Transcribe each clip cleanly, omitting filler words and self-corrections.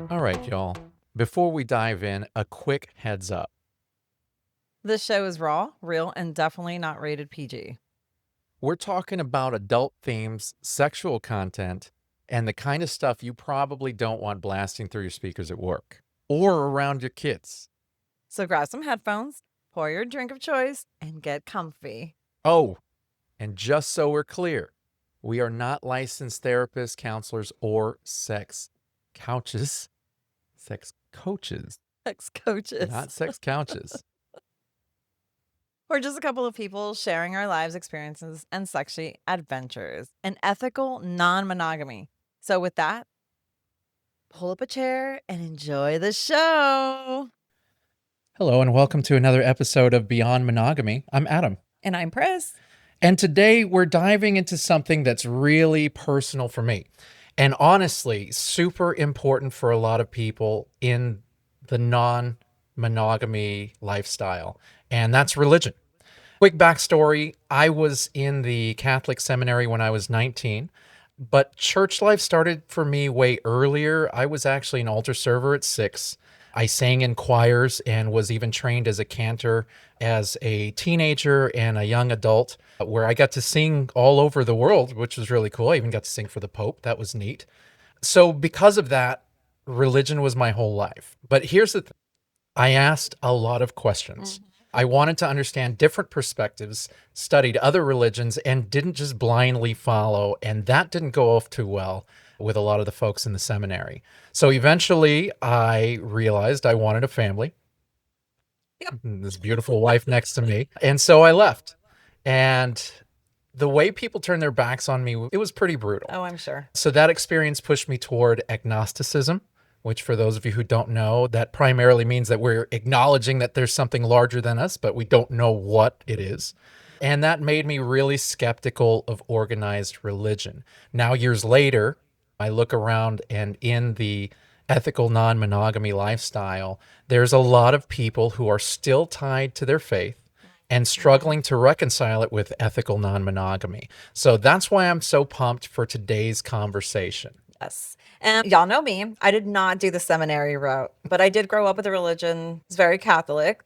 All right, y'all. Before we dive in, a quick heads up. This show is raw, real, and definitely not rated PG. We're talking about adult themes, sexual content, and the kind of stuff you probably don't want blasting through your speakers at work or around your kids. So grab some headphones, pour your drink of choice, and get comfy. Oh, and just so we're clear, we are not licensed therapists, counselors, or sex couches. Sex coaches, Sex coaches. not sex couches. We're just a couple of people sharing our lives experiences and sexy adventures and ethical non-monogamy. So with that, pull up a chair and enjoy the show. Hello, and welcome to another episode of Beyond Monogamy. I'm Adam. And I'm Pris. And today we're diving into something that's really personal for me and honestly super important for a lot of people in the non-monogamy lifestyle, and that's religion. Quick backstory, I was in the Catholic seminary when I was 19, but church life started for me way earlier. I was actually an altar server at 6. I sang in choirs and was even trained as a cantor as a teenager and a young adult, where I got to sing all over the world, which was really cool. I even got to sing for the Pope. That was neat. So because of that, religion was my whole life. But here's the thing. I asked a lot of questions. I wanted to understand different perspectives, studied other religions, and didn't just blindly follow. And that didn't go off too well with a lot of the folks in the seminary. So eventually I realized I wanted a family. Yep. This beautiful wife next to me. And so I left. And the way people turned their backs on me, it was pretty brutal. Oh, I'm sure. So that experience pushed me toward agnosticism, which for those of you who don't know, that primarily means that we're acknowledging that there's something larger than us, but we don't know what it is. And that made me really skeptical of organized religion. Now, years later, I look around and in the ethical non-monogamy lifestyle, there's a lot of people who are still tied to their faith and struggling to reconcile it with ethical non-monogamy. So that's why I'm so pumped for today's conversation. Yes. And y'all know me. I did not do the seminary route, but I did grow up with a religion. It's very Catholic.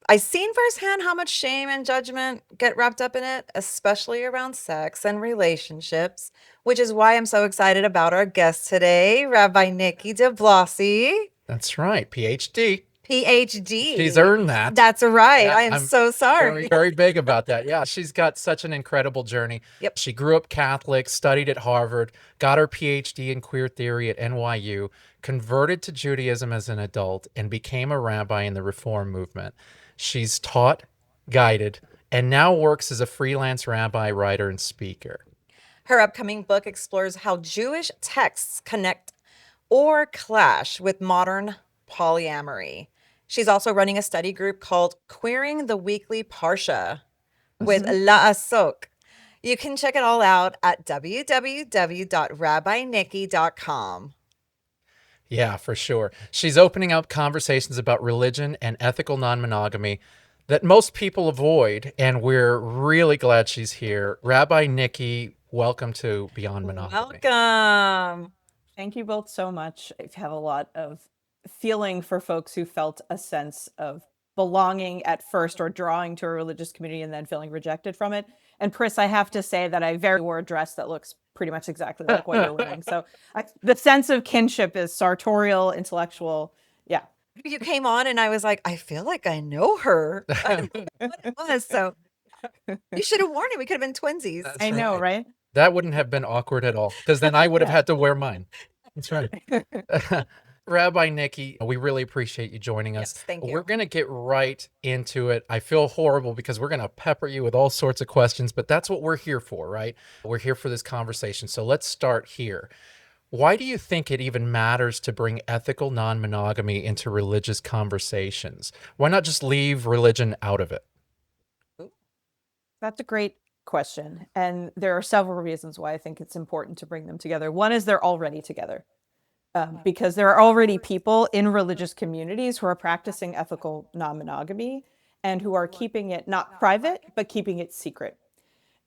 I've seen firsthand how much shame and judgment get wrapped up in it, especially around sex and relationships, which is why I'm so excited about our guest today, Rabbi Nikki DeBlosi, That's right, PhD. PhD. She's earned that. That's right. Yeah, I am I'm so sorry. Very, very big about that. Yeah, she's got such an incredible journey. Yep. She grew up Catholic, studied at Harvard, got her PhD in queer theory at NYU, converted to Judaism as an adult, and became a rabbi in the Reform movement. She's taught, guided, and now works as a freelance rabbi, writer, and speaker. Her upcoming book explores how Jewish texts connect or clash with modern polyamory. She's also running a study group called Queering the Weekly Parsha with La'asok. You can check it all out at www.rabbinikki.com. Yeah, for sure. She's opening up conversations about religion and ethical non-monogamy that most people avoid, and we're really glad she's here. Rabbi Nikki, welcome to Beyond Monogamy. Welcome. Thank you both so much. I have a lot of feeling for folks who felt a sense of belonging at first or drawing to a religious community and then feeling rejected from it. And Pris, I have to say that I very wore a dress that looks pretty much exactly like what you're wearing. So the sense of kinship is sartorial, intellectual. Yeah. You came on and I was like, I feel like I know her. I don't know what it was. So you should have worn it. We could have been twinsies. That's I know, right? That wouldn't have been awkward at all, because then I would have had to wear mine. That's right. Rabbi Nikki, we really appreciate you joining us. Yes, thank you. We're going to get right into it. I feel horrible because we're going to pepper you with all sorts of questions, but that's what we're here for, right? We're here for this conversation. So let's start here. Why do you think it even matters to bring ethical non-monogamy into religious conversations? Why not just leave religion out of it? That's a great question. And there are several reasons why I think it's important to bring them together. One is they're already together. Because there are already people in religious communities who are practicing ethical non-monogamy and who are keeping it not private, but keeping it secret.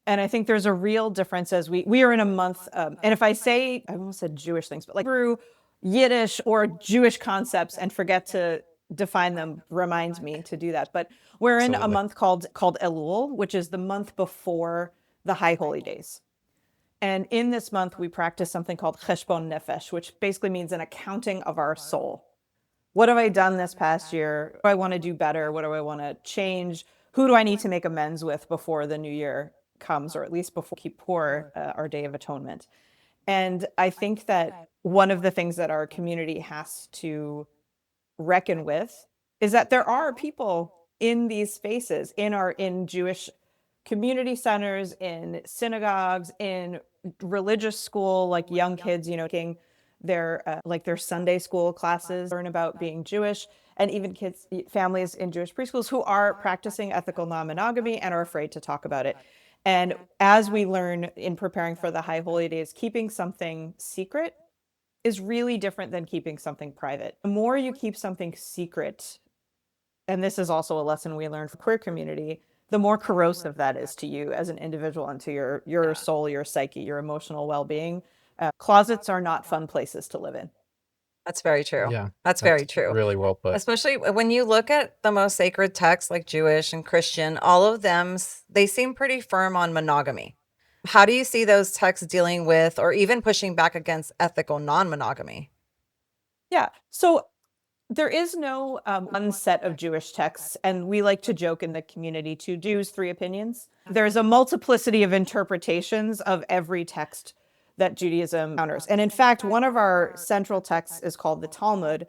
And I think there's a real difference as we are in a month. And if I say, I almost said Jewish things, but like Hebrew, Yiddish, or Jewish concepts and forget to define them, reminds me to do that. But we're in a Absolutely. month called Elul, which is the month before the High Holy Days. And in this month, we practice something called cheshbon nefesh, which basically means an accounting of our soul. What have I done this past year? What do I want to do better? What do I want to change? Who do I need to make amends with before the new year comes, or at least before Kippur, our Day of Atonement? And I think that one of the things that our community has to reckon with is that there are people in these spaces, in Jewish community centers, in synagogues, in religious school, like young kids, taking their Sunday school classes, learn about being Jewish, and even kids, families in Jewish preschools who are practicing ethical non-monogamy and are afraid to talk about it. And as we learn in preparing for the High Holy Days, keeping something secret is really different than keeping something private. The more you keep something secret, and this is also a lesson we learned from queer community, the more corrosive that is to you as an individual and to your soul, your psyche, your emotional well-being. Closets are not fun places to live in. That's very true. Yeah, That's very true. really well put. Especially when you look at the most sacred texts like Jewish and Christian, all of them, they seem pretty firm on monogamy. How do you see those texts dealing with or even pushing back against ethical non-monogamy? Yeah. So there is no one set of Jewish texts, and we like to joke in the community, 2 Jews, 3 opinions. There's a multiplicity of interpretations of every text that Judaism encounters. And in fact, one of our central texts is called the Talmud.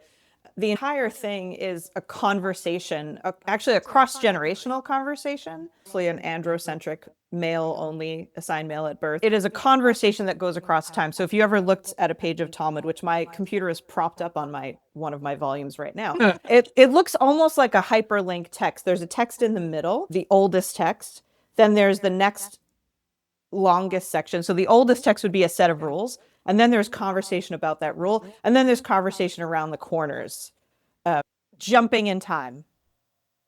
The entire thing is a conversation, actually a cross-generational conversation, mostly an androcentric male only, assigned male at birth. It is a conversation that goes across time. So if you ever looked at a page of Talmud, which my computer is propped up on one of my volumes right now, it looks almost like a hyperlink text. There's a text in the middle, the oldest text. Then there's the next longest section. So the oldest text would be a set of rules. And then there's conversation about that rule. And then there's conversation around the corners, jumping in time.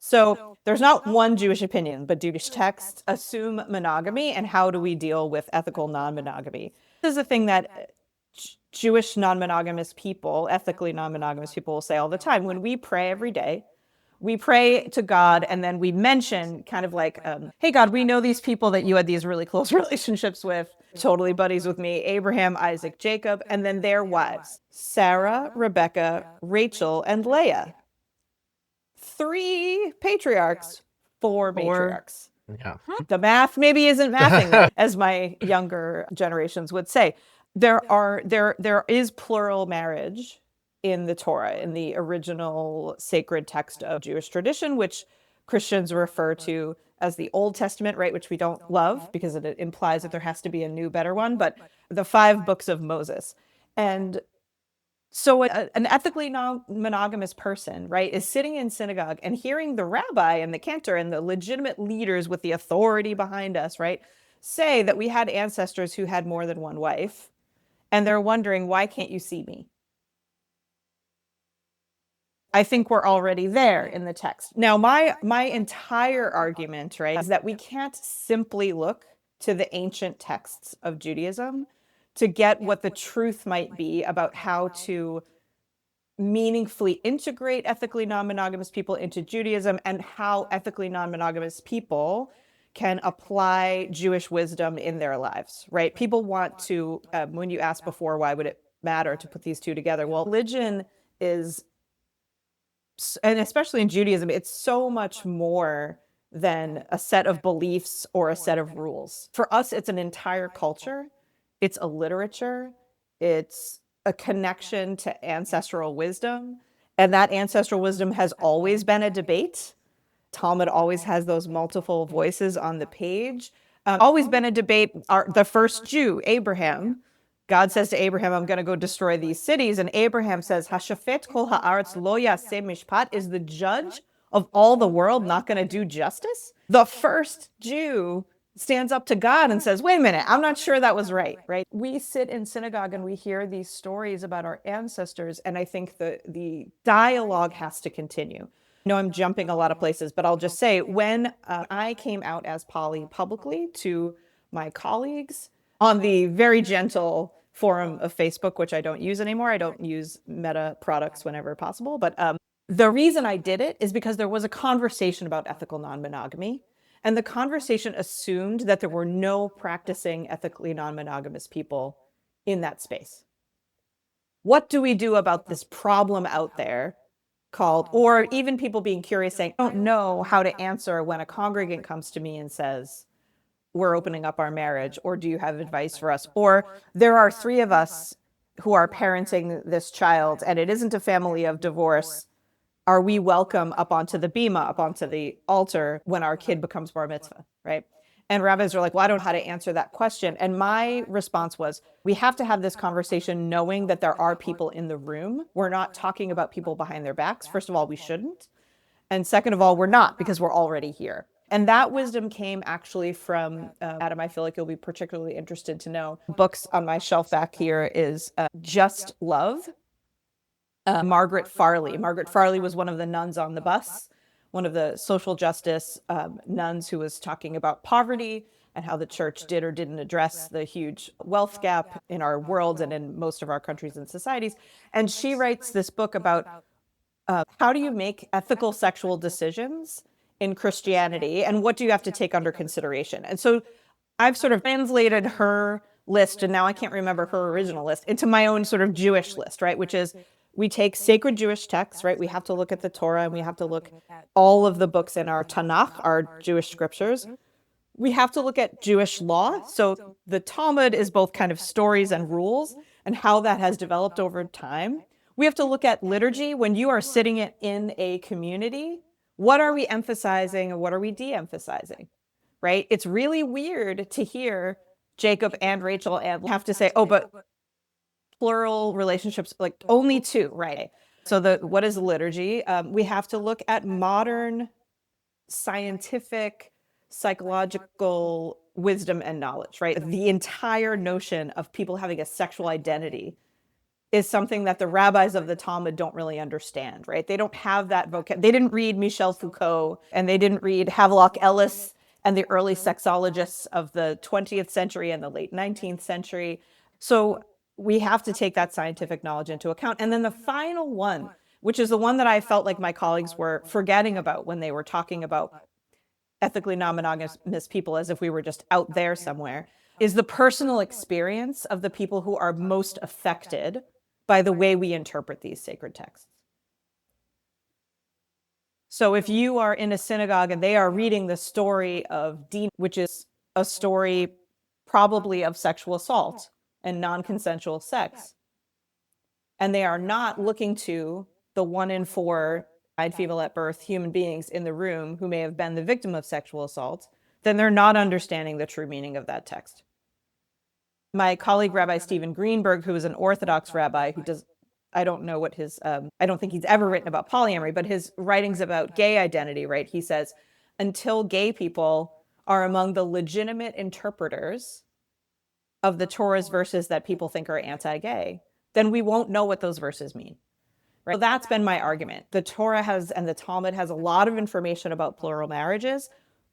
So there's not one Jewish opinion, but Jewish texts assume monogamy. And how do we deal with ethical non-monogamy? This is a thing that Jewish non-monogamous people, ethically non-monogamous people, will say all the time. When we pray every day, we pray to God, and then we mention kind of like, hey, God, we know these people that you had these really close relationships with, totally buddies with me, Abraham, Isaac, Jacob, and then their wives, Sarah, Rebecca, Rachel, and Leah. 3 patriarchs, 4 matriarchs. Yeah. The math maybe isn't mathing that, as my younger generations would say. There is plural marriage in the Torah, in the original sacred text of Jewish tradition, which Christians refer to as the Old Testament, right? Which we don't love because it implies that there has to be a new, better one, but the 5 books of Moses. And so an ethically non-monogamous person, right, is sitting in synagogue and hearing the rabbi and the cantor and the legitimate leaders with the authority behind us, right, say that we had ancestors who had more than one wife, and they're wondering, why can't you see me? I think we're already there in the text. Now, my entire argument, right, is that we can't simply look to the ancient texts of Judaism to get what the truth might be about how to meaningfully integrate ethically non-monogamous people into Judaism and how ethically non-monogamous people can apply Jewish wisdom in their lives, right? People want to, when you asked before, why would it matter to put these 2 together? Well, religion is, and especially in Judaism, it's so much more than a set of beliefs or a set of rules. For us, it's an entire culture. It's a literature. It's a connection to ancestral wisdom. And that ancestral wisdom has always been a debate. Talmud always has those multiple voices on the page. Always been a debate. The first Jew, Abraham, God says to Abraham, I'm going to go destroy these cities. And Abraham says, Hashafet kol haaretz lo yaseh mishpat, is the judge of all the world not going to do justice? The first Jew stands up to God and says, wait a minute, I'm not sure that was right? We sit in synagogue and we hear these stories about our ancestors. And I think the dialogue has to continue. I know I'm jumping a lot of places, but I'll just say, when I came out as poly publicly to my colleagues on the very gentle forum of Facebook, which I don't use anymore. I don't use Meta products whenever possible. But the reason I did it is because there was a conversation about ethical non-monogamy. And the conversation assumed that there were no practicing ethically non-monogamous people in that space. What do we do about this problem out there called, or even people being curious saying, I don't know how to answer when a congregant comes to me and says, we're opening up our marriage, or do you have advice for us? Or there are 3 of us who are parenting this child and it isn't a family of divorce. Are we welcome up onto the bima, up onto the altar when our kid becomes bar mitzvah, right? And rabbis are like, well, I don't know how to answer that question. And my response was, we have to have this conversation knowing that there are people in the room. We're not talking about people behind their backs. First of all, we shouldn't. And second of all, we're not, because we're already here. And that wisdom came actually from, Adam, I feel like you'll be particularly interested to know. Books on my shelf back here is Just Love, Margaret Farley. Margaret Farley was one of the nuns on the bus, one of the social justice nuns who was talking about poverty and how the church did or didn't address the huge wealth gap in our world and in most of our countries and societies. And she writes this book about how do you make ethical sexual decisions in Christianity, and what do you have to take under consideration? And so I've sort of translated her list, and now I can't remember her original list, into my own sort of Jewish list, right? Which is, we take sacred Jewish texts, right? We have to look at the Torah, and we have to look at all of the books in our Tanakh, our Jewish scriptures. We have to look at Jewish law. So the Talmud is both kind of stories and rules, and how that has developed over time. We have to look at liturgy. When you are sitting in a community, what are we emphasizing and what are we de-emphasizing, right? It's really weird to hear Jacob and Rachel and have to say, oh, but plural relationships, like only 2, right? So what is liturgy? We have to look at modern scientific, psychological wisdom and knowledge, right? The entire notion of people having a sexual identity is something that the rabbis of the Talmud don't really understand, right? They don't have that vocabulary. They didn't read Michel Foucault, and they didn't read Havelock Ellis and the early sexologists of the 20th century and the late 19th century. So we have to take that scientific knowledge into account. And then the final one, which is the one that I felt like my colleagues were forgetting about when they were talking about ethically non-monogamous people as if we were just out there somewhere, is the personal experience of the people who are most affected by the way we interpret these sacred texts. So if you are in a synagogue and they are reading the story of Dina, which is a story probably of sexual assault and non-consensual sex, and they are not looking to the 1 in 4 female at birth human beings in the room who may have been the victim of sexual assault, then they're not understanding the true meaning of that text. My colleague, Rabbi Stephen Greenberg, who is an Orthodox rabbi who does, I don't know what his, I don't think he's ever written about polyamory, but his writings about gay identity, right? He says, until gay people are among the legitimate interpreters of the Torah's verses that people think are anti-gay, then we won't know what those verses mean. Right? So that's been my argument. The Torah has, and the Talmud has a lot of information about plural marriages.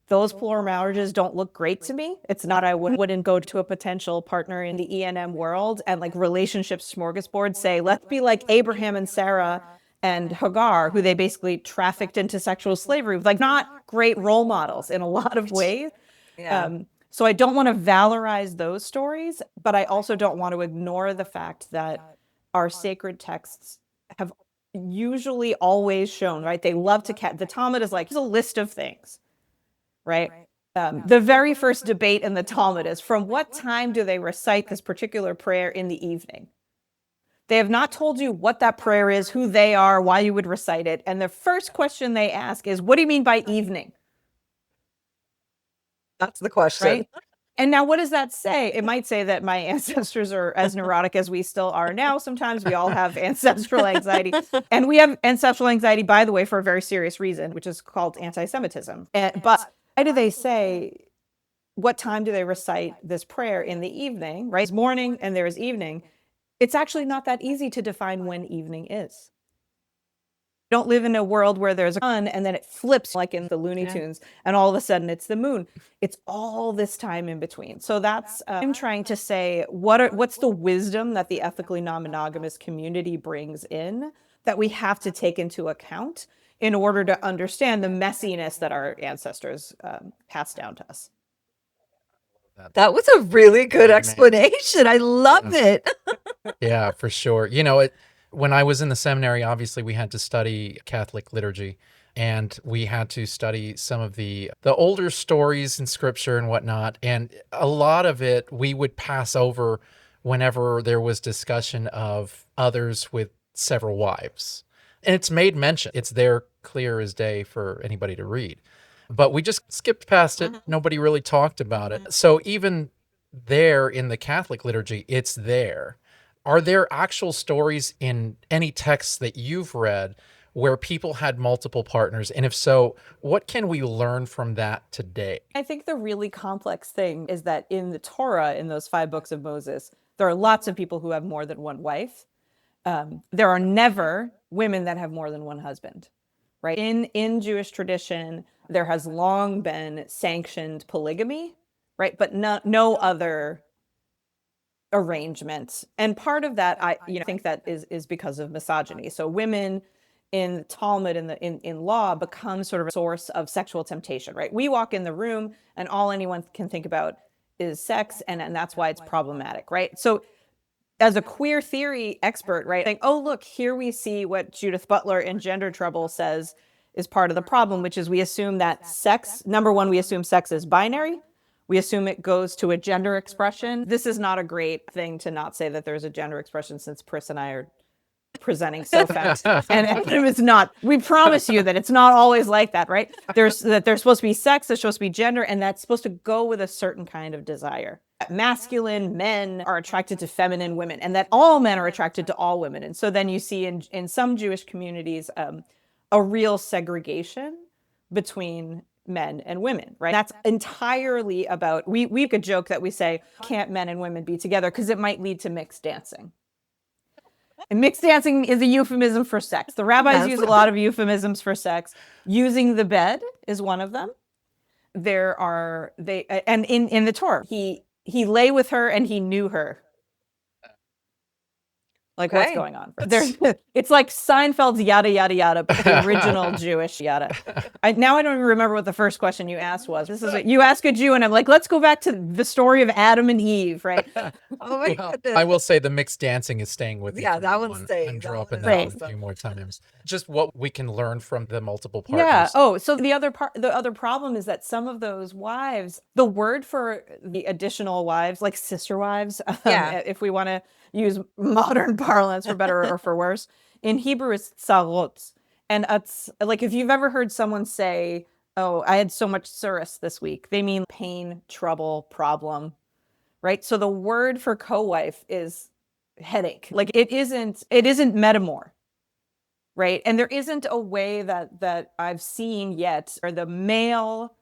Those plural marriages don't look great to me. It's not, I wouldn't go to a potential partner in the E&M world and like relationship smorgasbord say, let's be like Abraham and Sarah and Hagar, who they basically trafficked into sexual slavery, like not great role models in a lot of ways. Yeah. So I don't want to valorize those stories, but I also don't want to ignore the fact that our sacred texts have usually always shown, right? They love to, the Talmud is like, here's a list of things. Right? The very first debate in the Talmud is, from what time do they recite this particular prayer in the evening? They have not told you what that prayer is, who they are, why you would recite it. And the first question they ask is, what do you mean by evening? That's the question. Right? And now what does that say? It might say that my ancestors are as neurotic as we still are now. Sometimes we all have ancestral anxiety. And we have ancestral anxiety, by the way, for a very serious reason, which is called anti-Semitism. But why do they say, what time do they recite this prayer in the evening, right? It's morning and there is evening. It's actually not that easy to define when evening is. Don't live in a world where there's a sun and then it flips like in the Looney Yeah. Tunes and all of a sudden it's the moon. It's all this time in between. So that's I'm trying to say what's the wisdom that the ethically non-monogamous community brings in that we have to take into account in order to understand the messiness that our ancestors passed down to us. That was a really good Man. explanation. I love it. Yeah, for sure. When I was in the seminary, obviously we had to study Catholic liturgy, and we had to study some of the older stories in scripture and whatnot. And a lot of it we would pass over whenever there was discussion of others with several wives. And it's made mention. It's there clear as day for anybody to read. But we just skipped past it. Nobody really talked about it. So even there in the Catholic liturgy, it's there. Are there actual stories in any texts that you've read where people had multiple partners? And if so, what can we learn from that today? I think the really complex thing is that in the Torah, in those 5 books of Moses, there are lots of people who have more than one wife. There are never women that have more than one husband, right? In Jewish tradition, there has long been sanctioned polygamy, right? But no other arrangement. And part of that, I think that is because of misogyny. So women in Talmud and in law become sort of a source of sexual temptation, right? We walk in the room and all anyone can think about is sex, and that's why it's problematic, right? So as a queer theory expert, right, saying, oh, look, here we see what Judith Butler in Gender Trouble says is part of the problem, which is we assume that sex, number one, we assume sex is binary. We assume it goes to a gender expression. This is not a great thing to not say that there's a gender expression, since Pris and I are presenting so fast. And Adam is not. We promise you that it's not always like that, right? There's supposed to be sex, there's supposed to be gender, and that's supposed to go with a certain kind of desire. Masculine men are attracted to feminine women, and that all men are attracted to all women. And so then you see in some Jewish communities a real segregation between men and women, right? That's entirely about, we could joke that we say, can't men and women be together because it might lead to mixed dancing. And mixed dancing is a euphemism for sex. The rabbis use a lot of euphemisms for sex. Using the bed is one of them. And in the Torah, he lay with her and he knew her. Like, what's going on? It's like Seinfeld's yada, yada, yada, but the original Jewish yada. Now I don't even remember what the first question you asked was. This is what you ask a Jew, and I'm like, let's go back to the story of Adam and Eve, right? Oh my goodness. I will say the mixed dancing is staying with me. Yeah, that one's staying. I'm dropping That that a few more times. Just what we can learn from the multiple partners. Yeah. Oh, so the other problem is that some of those wives, the word for the additional wives, like sister wives, if we want to use modern parlance for better or for worse, in Hebrew is tzarot. And it's like, if you've ever heard someone say, oh, I had so much tsuris this week, they mean pain, trouble, problem, right? So the word for co-wife is headache. Like it isn't metamor, right? And there isn't a way that I've seen yet, or the male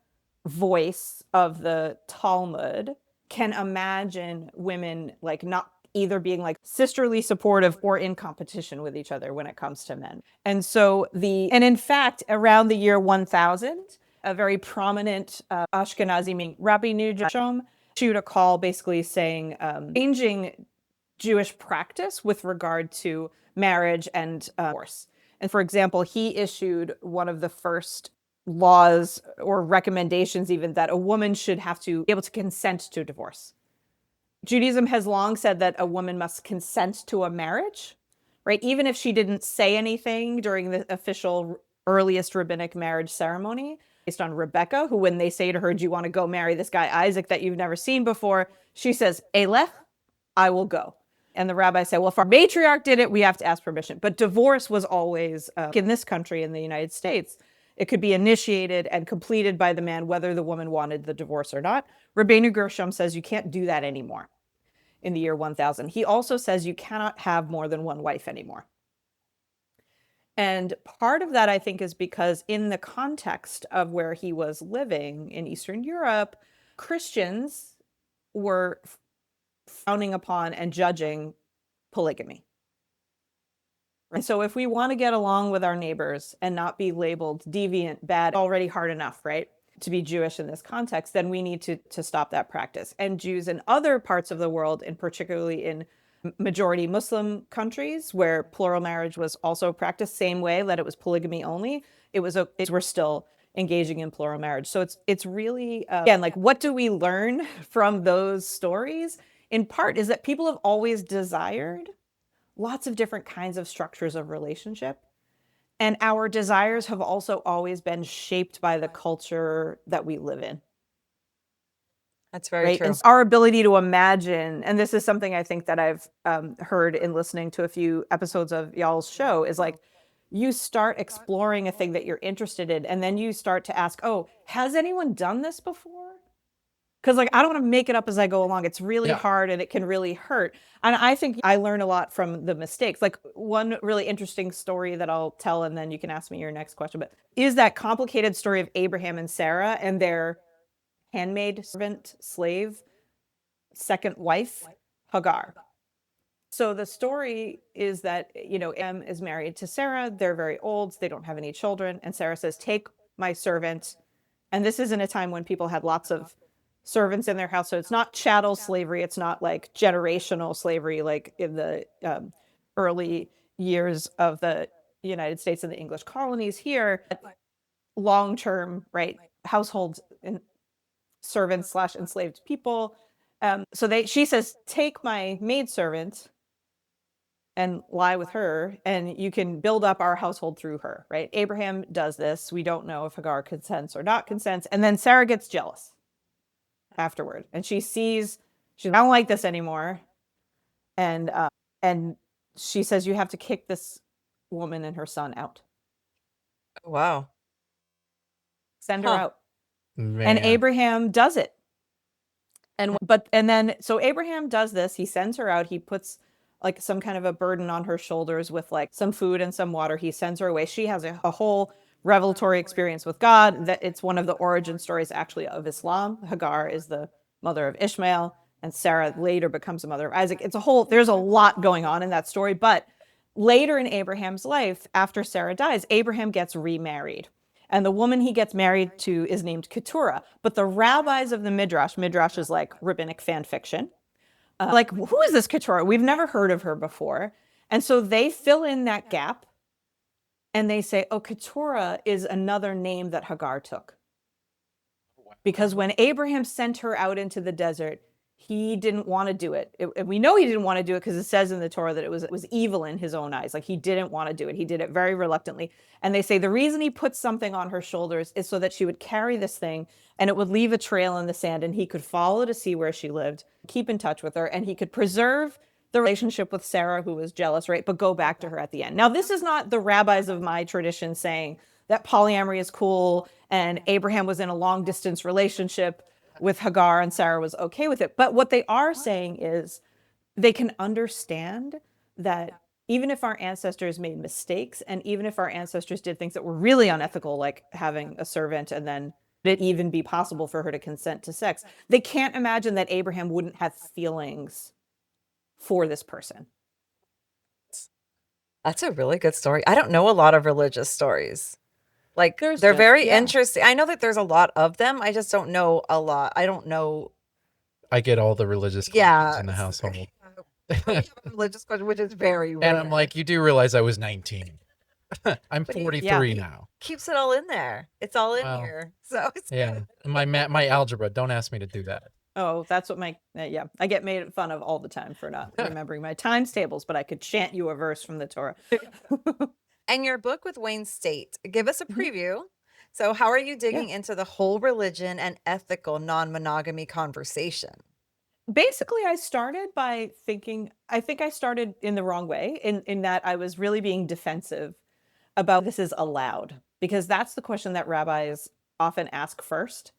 voice of the Talmud can imagine women like not either being like sisterly supportive or in competition with each other when it comes to men. And so and in fact, around the year 1000, a very prominent Ashkenazi, Rabbi Nikki DeBlosi, issued a call basically saying, changing Jewish practice with regard to marriage and divorce. And for example, he issued one of the first laws or recommendations even that a woman should have to be able to consent to divorce. Judaism has long said that a woman must consent to a marriage, right? Even if she didn't say anything during the official earliest rabbinic marriage ceremony, based on Rebecca, who when they say to her, do you want to go marry this guy Isaac that you've never seen before? She says, Elech, I will go. And the rabbi said, well, if our matriarch did it, we have to ask permission. But divorce was always, in this country, in the United States, it could be initiated and completed by the man, whether the woman wanted the divorce or not. Rabbeinu Gershom says you can't do that anymore in the year 1000. He also says you cannot have more than one wife anymore. And part of that, I think, is because in the context of where he was living in Eastern Europe, Christians were frowning upon and judging polygamy. And so if we want to get along with our neighbors and not be labeled deviant, bad, already hard enough, right, to be Jewish in this context, then we need to stop that practice. And Jews in other parts of the world, and particularly in majority Muslim countries where plural marriage was also practiced same way, that it was polygamy only, we're still engaging in plural marriage. So it's really, again, like, what do we learn from those stories? In part is that people have always desired lots of different kinds of structures of relationship. And our desires have also always been shaped by the culture that we live in. That's very Right. true. And our ability to imagine, and this is something I think that I've heard in listening to a few episodes of y'all's show, is like, you start exploring a thing that you're interested in, and then you start to ask, oh, has anyone done this before? Because, like, I don't want to make it up as I go along. It's really hard and it can really hurt. And I think I learn a lot from the mistakes. Like, one really interesting story that I'll tell, and then you can ask me your next question, but is that complicated story of Abraham and Sarah and their handmaid, servant, slave, second wife, Hagar. So the story is that, Abraham is married to Sarah. They're very old. They don't have any children. And Sarah says, take my servant. And this is in a time when people had lots of servants in their house. So it's not chattel slavery. It's not like generational slavery, like in the early years of the United States and the English colonies here. Long-term, right, households and servants / enslaved people. She says, take my maidservant and lie with her, and you can build up our household through her, right? Abraham does this. We don't know if Hagar consents or not consents. And then Sarah gets jealous afterward. And she I don't like this anymore. And she says, you have to kick this woman and her son out. Wow. Send her out. Man. And Abraham does it. So Abraham does this. He sends her out. He puts like some kind of a burden on her shoulders with like some food and some water. He sends her away. She has a whole revelatory experience with God. That it's one of the origin stories actually of Islam. Hagar is the mother of Ishmael, and Sarah later becomes the mother of Isaac. There's a lot going on in that story. But later in Abraham's life, after Sarah dies, Abraham gets remarried. And the woman he gets married to is named Keturah. But the rabbis of the Midrash is like rabbinic fan fiction. Like, who is this Keturah? We've never heard of her before. And so they fill in that gap and they say, oh, Keturah is another name that Hagar took. Because when Abraham sent her out into the desert, he didn't want to do it. We know he didn't want to do it because it says in the Torah that it was evil in his own eyes. Like, he didn't want to do it. He did it very reluctantly. And they say the reason he put something on her shoulders is so that she would carry this thing and it would leave a trail in the sand and he could follow to see where she lived, keep in touch with her, and he could preserve the relationship with Sarah, who was jealous, right? But go back to her at the end. Now, this is not the rabbis of my tradition saying that polyamory is cool and Abraham was in a long distance relationship with Hagar and Sarah was okay with it. But what they are saying is they can understand that even if our ancestors made mistakes and even if our ancestors did things that were really unethical, like having a servant and then it even be possible for her to consent to sex, they can't imagine that Abraham wouldn't have feelings for this person. That's a really good story. I don't know a lot of religious stories. Like, they're just- very yeah. interesting. I know that there's a lot of them. I just don't know a lot. I don't know. I get all the religious questions Yeah. in the household. We have a religious question, which is very rare. And I'm like, you do realize I was 19. I'm 43 now. Keeps it all in there. It's all in Well, here. So it's Yeah. My algebra, don't ask me to do that. Oh, that's what I get made fun of all the time for not remembering my times tables, but I could chant you a verse from the Torah. And your book with Wayne State, give us a preview. So how are you digging into the whole religion and ethical non-monogamy conversation? Basically, I started by thinking, I think I started in the wrong way in that I was really being defensive about this is allowed, because that's the question that rabbis often ask first.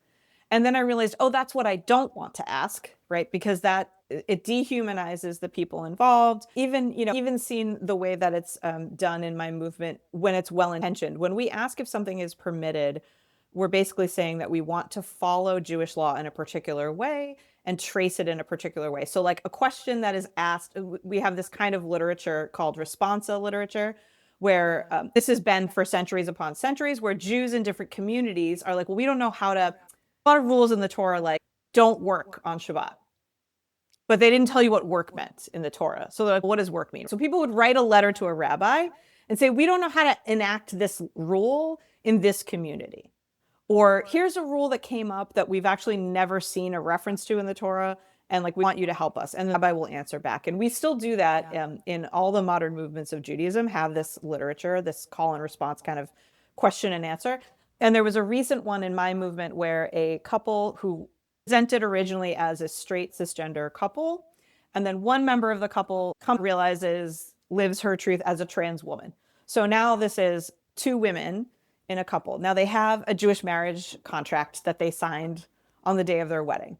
And then I realized, oh, that's what I don't want to ask, right? Because that it dehumanizes the people involved. Even seen the way that it's done in my movement when it's well-intentioned. When we ask if something is permitted, we're basically saying that we want to follow Jewish law in a particular way. and trace it in a particular way. So like a question that is asked, we have this kind of literature called responsa literature, where this has been for centuries upon centuries, where Jews in different communities are like, well, we don't know how to, a lot of rules in the Torah, like don't work on Shabbat. But they didn't tell you what work meant in the Torah. So they're like, what does work mean? So people would write a letter to a rabbi and say, we don't know how to enact this rule in this community. Or here's a rule that came up that we've actually never seen a reference to in the Torah, and like we want you to help us. And the rabbi will answer back. And we still do that in all the modern movements of Judaism, have this literature, this call and response kind of question and answer. And there was a recent one in my movement where a couple who presented originally as a straight cisgender couple, and then one member of the couple realizes, lives her truth as a trans woman. So now this is two women in a couple. Now they have a Jewish marriage contract that they signed on the day of their wedding.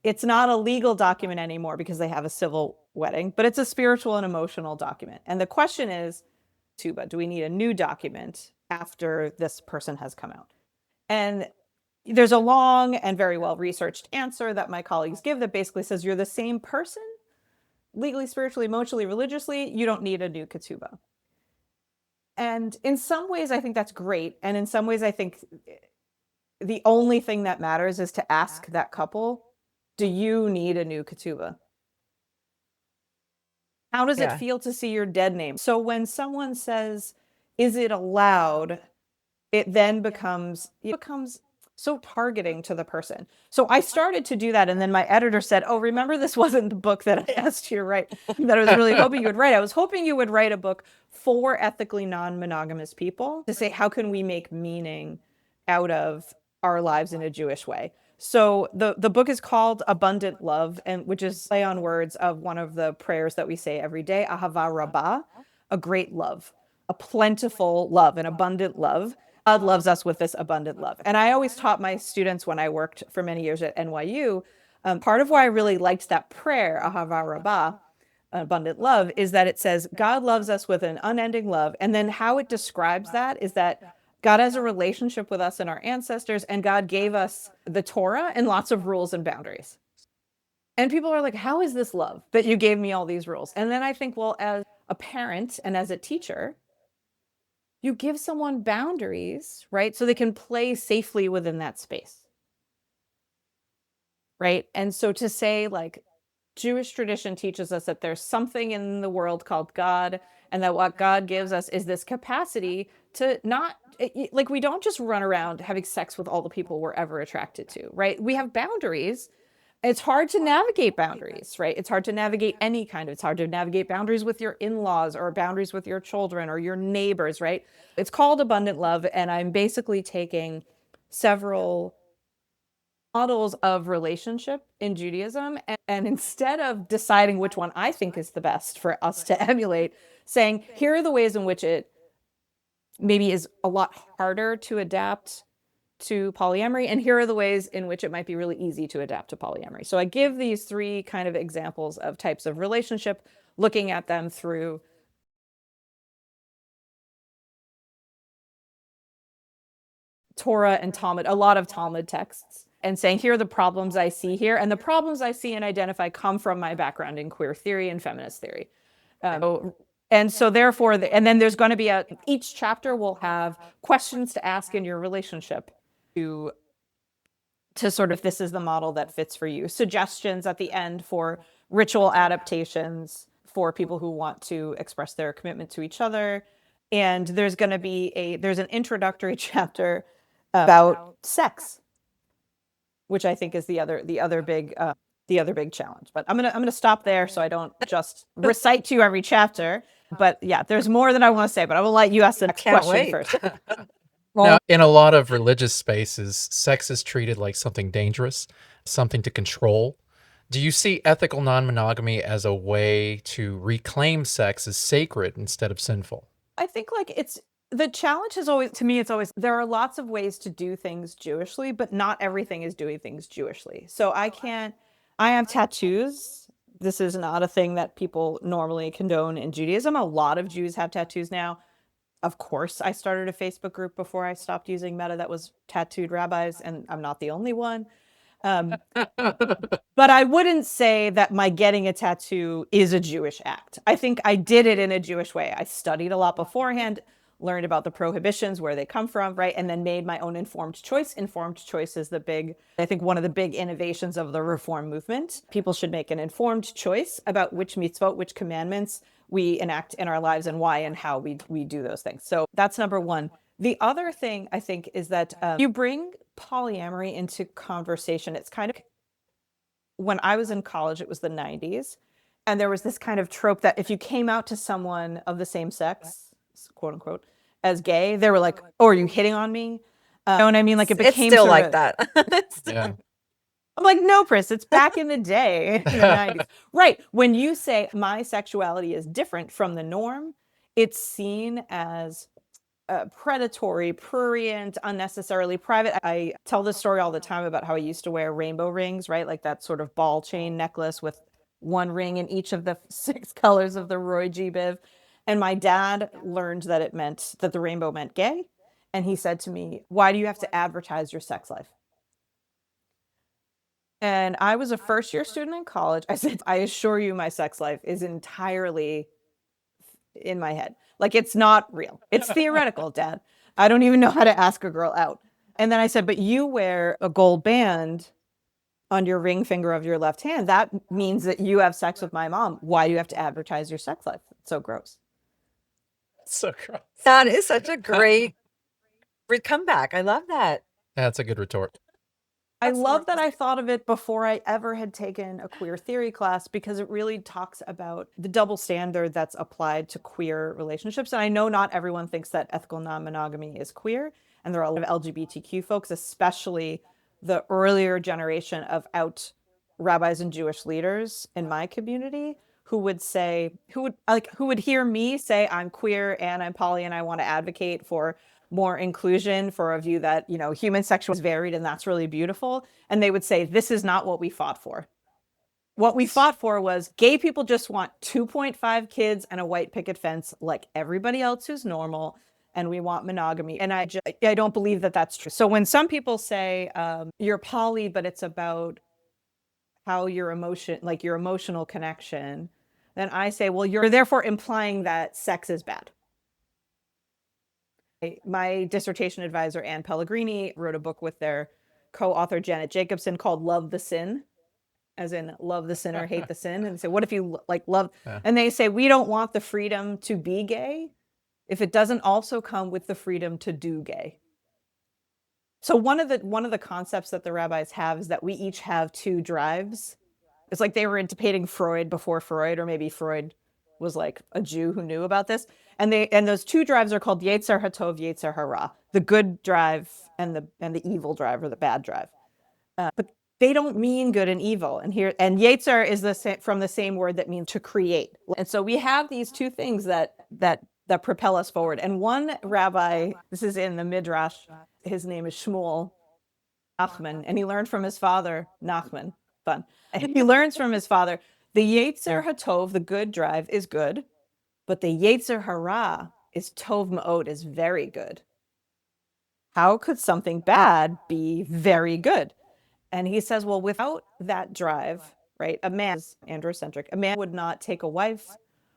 It's not a legal document anymore because they have a civil wedding, but it's a spiritual and emotional document. And the question is, do we need a new document after this person has come out? And there's a long and very well-researched answer that my colleagues give that basically says you're the same person, legally, spiritually, emotionally, religiously, you don't need a new ketubah. And in some ways, I think that's great. And in some ways, I think the only thing that matters is to ask that couple, do you need a new ketubah? How does it feel to see your dead name? So when someone says, is it allowed? It then becomes so targeting to the person. So I started to do that. And then my editor said, oh, remember, this wasn't the book that I asked you to write, that I was really hoping you would write. I was hoping you would write a book for ethically non-monogamous people to say, how can we make meaning out of our lives in a Jewish way? So the book is called Abundant Love, and which is play on words of one of the prayers that we say every day, Ahava Rabbah, a great love, a plentiful love, an abundant love. God loves us with this abundant love. And I always taught my students when I worked for many years at NYU, part of why I really liked that prayer, Ahava Rabbah, abundant love, is that it says God loves us with an unending love. And then how it describes that is that God has a relationship with us and our ancestors, and God gave us the Torah and lots of rules and boundaries. And people are like, how is this love that you gave me all these rules? And then I think, well, as a parent and as a teacher, you give someone boundaries, right? So they can play safely within that space, right? And so to say, like, Jewish tradition teaches us that there's something in the world called God, and that what God gives us is this capacity to not, like, we don't just run around having sex with all the people we're ever attracted to, right? We have boundaries. It's hard to navigate boundaries, right? It's hard to navigate any kind of, it's hard to navigate boundaries with your in-laws or boundaries with your children or your neighbors, right? It's called Abundant Love, and I'm basically taking several models of relationship in Judaism, and instead of deciding which one I think is the best for us to emulate, saying, here are the ways in which it maybe is a lot harder to adapt to polyamory, and here are the ways in which it might be really easy to adapt to polyamory. So I give these three kind of examples of types of relationship, looking at them through Torah and Talmud, a lot of Talmud texts, and saying, here are the problems I see here, and the problems I see and identify come from my background in queer theory and feminist theory. And so therefore, and then there's going to be each chapter will have questions to ask in your relationship to sort of, this is the model that fits for you. Suggestions at the end for ritual adaptations for people who want to express their commitment to each other. And there's going to be there's an introductory chapter about sex, which I think is the other big challenge. But I'm gonna stop there so I don't just recite to you every chapter. But yeah, there's more than I want to say, but I will let you ask the next question first. Now, in a lot of religious spaces, sex is treated like something dangerous, something to control. Do you see ethical non-monogamy as a way to reclaim sex as sacred instead of sinful? I think the challenge is always, to me, it's always, there are lots of ways to do things Jewishly, but not everything is doing things Jewishly. So I have tattoos. This is not a thing that people normally condone in Judaism. A lot of Jews have tattoos now. Of course, I started a Facebook group before I stopped using Meta that was tattooed rabbis, and I'm not the only one. But I wouldn't say that my getting a tattoo is a Jewish act. I think I did it in a Jewish way. I studied a lot beforehand, learned about the prohibitions, where they come from, right? And then made my own informed choice. Informed choice is I think one of the big innovations of the reform movement. People should make an informed choice about which mitzvot, which commandments we enact in our lives and why and how we do those things. So that's number one. The other thing I think is that you bring polyamory into conversation. It's kind of, when I was in college, it was the 90s. And there was this kind of trope that if you came out to someone of the same sex, quote unquote, as gay, they were like, oh, are you hitting on me? You know what I mean? Like it It's became still sort like of, that. Yeah. I'm like, no, Pris, it's back in the day, in the 90s. Right. When you say my sexuality is different from the norm, it's seen as predatory, prurient, unnecessarily private. I tell this story all the time about how I used to wear rainbow rings, right? Like that sort of ball chain necklace with one ring in each of the 6 colors of the Roy G. Biv. And my dad learned that it meant that the rainbow meant gay. And he said to me, why do you have to advertise your sex life? And I was a first year student in college. I said, I assure you, my sex life is entirely in my head. Like it's not real. It's theoretical, Dad. I don't even know how to ask a girl out. And then I said, but you wear a gold band on your ring finger of your left hand. That means that you have sex with my mom. Why do you have to advertise your sex life? It's so gross. So gross. That is such a great comeback. I love that. That's a good retort. I love that I thought of it before I ever had taken a queer theory class, because it really talks about the double standard that's applied to queer relationships. And I know not everyone thinks that ethical non-monogamy is queer. And there are a lot of LGBTQ folks, especially the earlier generation of out rabbis and Jewish leaders in my community, who would hear me say I'm queer and I'm poly and I want to advocate for more inclusion, for a view that, human sexuality is varied and that's really beautiful. And they would say, this is not what we fought for. What we fought for was gay people just want 2.5 kids and a white picket fence like everybody else who's normal. And we want monogamy. And I don't believe that that's true. So when some people say you're poly, but it's about how your emotional connection, then I say, well, you're therefore implying that sex is bad. My dissertation advisor, Ann Pellegrini, wrote a book with their co-author, Janet Jacobson, called Love the Sin, as in love the sinner, hate the sin. And say, what if you love? Yeah. And they say, we don't want the freedom to be gay if it doesn't also come with the freedom to do gay. So one of the concepts that the rabbis have is that we each have 2 drives. It's like they were debating Freud before Freud, or maybe Freud was like a Jew who knew about this. And those 2 drives are called Yetzer HaTov, Yetzer Hara, the good drive and the evil drive, or the bad drive. But they don't mean good and evil. And Yetzer is from the same word that means to create. And so we have these 2 things that propel us forward. And one rabbi, this is in the Midrash, his name is Shmuel Nachman, and he learned from his father, Nachman, fun. And he learns from his father, the Yetzer HaTov, the good drive, is good, but the Yetzer Hara is Tov Ma'od, is very good. How could something bad be very good? And he says, well, without that drive, right, a man is androcentric. A man would not take a wife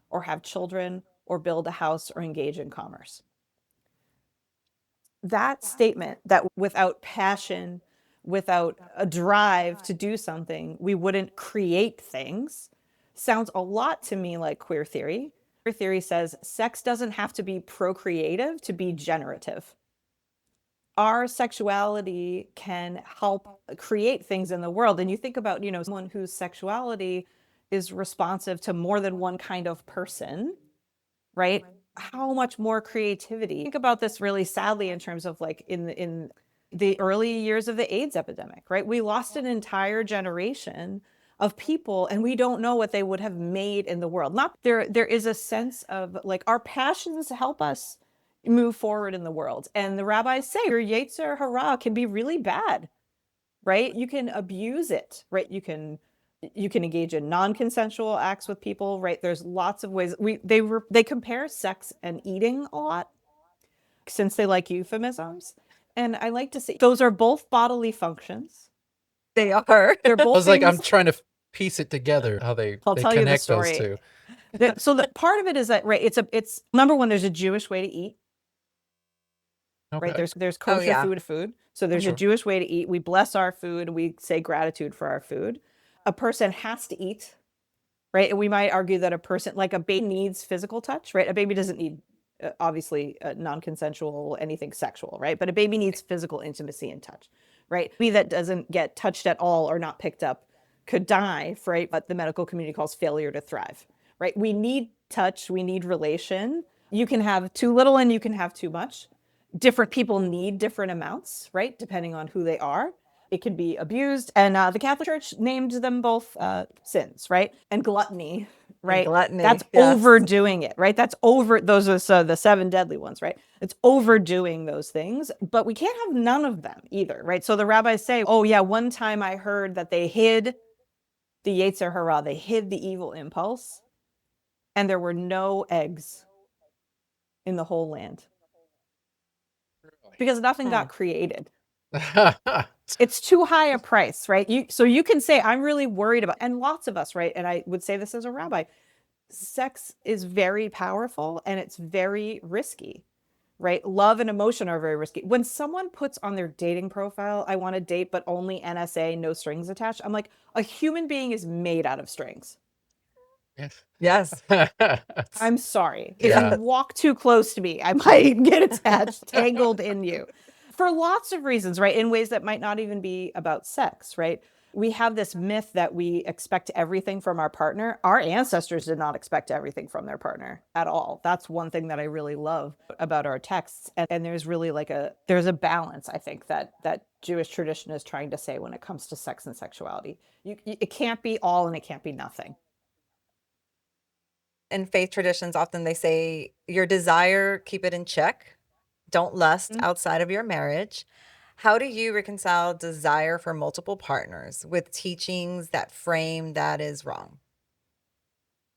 or have children or build a house or engage in commerce. That statement, that without passion, without a drive to do something, we wouldn't create things, sounds a lot to me like queer theory. Queer theory says sex doesn't have to be procreative to be generative. Our sexuality can help create things in the world. And you think about, someone whose sexuality is responsive to more than one kind of person, right? How much more creativity. Think about this really sadly in terms of in the early years of the AIDS epidemic, right? We lost an entire generation of people, and we don't know what they would have made in the world. There is a sense of our passions help us move forward in the world. And the rabbis say your Yetzer Hara can be really bad, right? You can abuse it, right? You can engage in non-consensual acts with people, right? There's lots of ways. They compare sex and eating a lot, since they like euphemisms. And I like to say those are both bodily functions. They are. They're I both was like, I'm things. trying to piece it together, how they I'll tell you the connect those story. two. So the part of it is that, right, it's number one, there's a Jewish way to eat, right? Okay. There's kosher yeah. food. So there's a Sure. Jewish way to eat. We bless our food. We say gratitude for our food. A person has to eat, right? And we might argue that a person, like a baby, needs physical touch, right? A baby doesn't need, obviously, non-consensual, anything sexual, right? But a baby needs physical intimacy and touch, right? A baby that doesn't get touched at all or not picked up could die, right? What the medical community calls failure to thrive, right? We need touch. We need relation. You can have too little and you can have too much. Different people need different amounts, right? Depending on who they are. It can be abused. And the Catholic Church named them both sins, right? And gluttony, right? Gluttony, That's yes. overdoing it, right? That's those are the 7 deadly ones, right? It's overdoing those things, but we can't have none of them either, right? So the rabbis say, oh yeah, one time I heard that they hid the Yetzer Hara, they hid the evil impulse, and there were no eggs in the whole land because nothing got created. It's too high a price, right? So you can say, I'm really worried about, and lots of us, right? And I would say this as a rabbi, sex is very powerful and it's very risky, right? Love and emotion are very risky. When someone puts on their dating profile, I want to date, but only NSA, no strings attached, I'm like, a human being is made out of strings. Yes. I'm sorry. Yeah. If you walk too close to me, I might get attached, tangled in you. For lots of reasons, right? In ways that might not even be about sex, right? We have this myth that we expect everything from our partner. Our ancestors did not expect everything from their partner at all. That's one thing that I really love about our texts. And there's really there's a balance, I think, that Jewish tradition is trying to say when it comes to sex and sexuality. It can't be all and it can't be nothing. In faith traditions, often they say your desire, keep it in check. Don't lust outside of your marriage. How do you reconcile desire for multiple partners with teachings that frame that is wrong?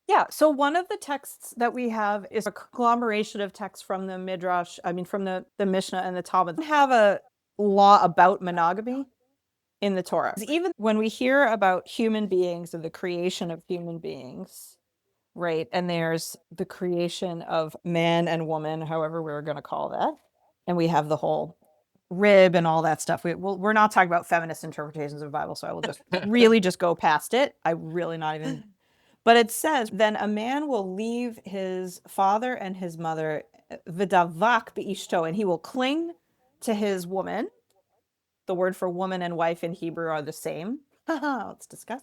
Yeah, so one of the texts that we have is a conglomeration of texts from the Midrash, from the Mishnah and the Talmud. We have a law about monogamy in the Torah. Even when we hear about human beings and the creation of human beings, right? And there's the creation of man and woman, however we're going to call that. And we have the whole rib and all that stuff. We're not talking about feminist interpretations of the Bible, so I will just really just go past it. I'm really not even. But it says, then a man will leave his father and his mother, v'davak be'ishto, and he will cling to his woman. The word for woman and wife in Hebrew are the same. Let's discuss.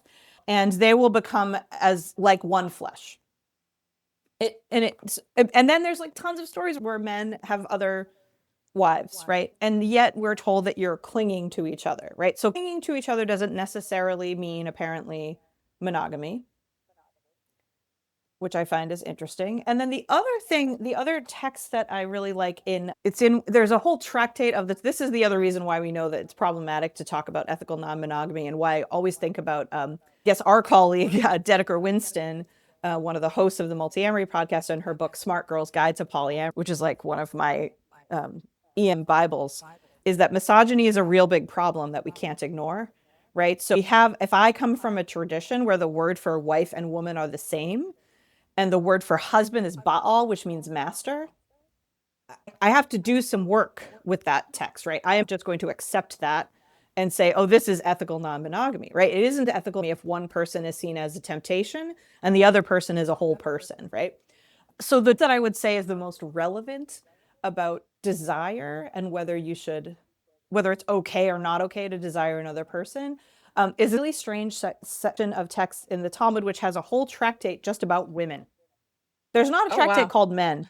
And they will become as like one flesh. And then there's like tons of stories where men have other wives, right? And yet we're told that you're clinging to each other, right? So clinging to each other doesn't necessarily mean apparently monogamy, which I find is interesting. And then the other text that I really like there's a whole tractate of this. This is the other reason why we know that it's problematic to talk about ethical non-monogamy, and why I always think about, our colleague, Dedeker Winston, one of the hosts of the Multiamory podcast, and her book, Smart Girl's Guide to Polyamory, which is like one of my EM Bibles, is that misogyny is a real big problem that we can't ignore, right? So if I come from a tradition where the word for wife and woman are the same, and the word for husband is Baal, which means master, I have to do some work with that text, right? I am just going to accept that and say, oh, this is ethical non-monogamy, right? It isn't ethical if one person is seen as a temptation and the other person is a whole person, right? So that I would say is the most relevant about desire and whether it's okay or not okay to desire another person, is a really strange section of text in the Talmud, which has a whole tractate just about women. There's not a tractate called men.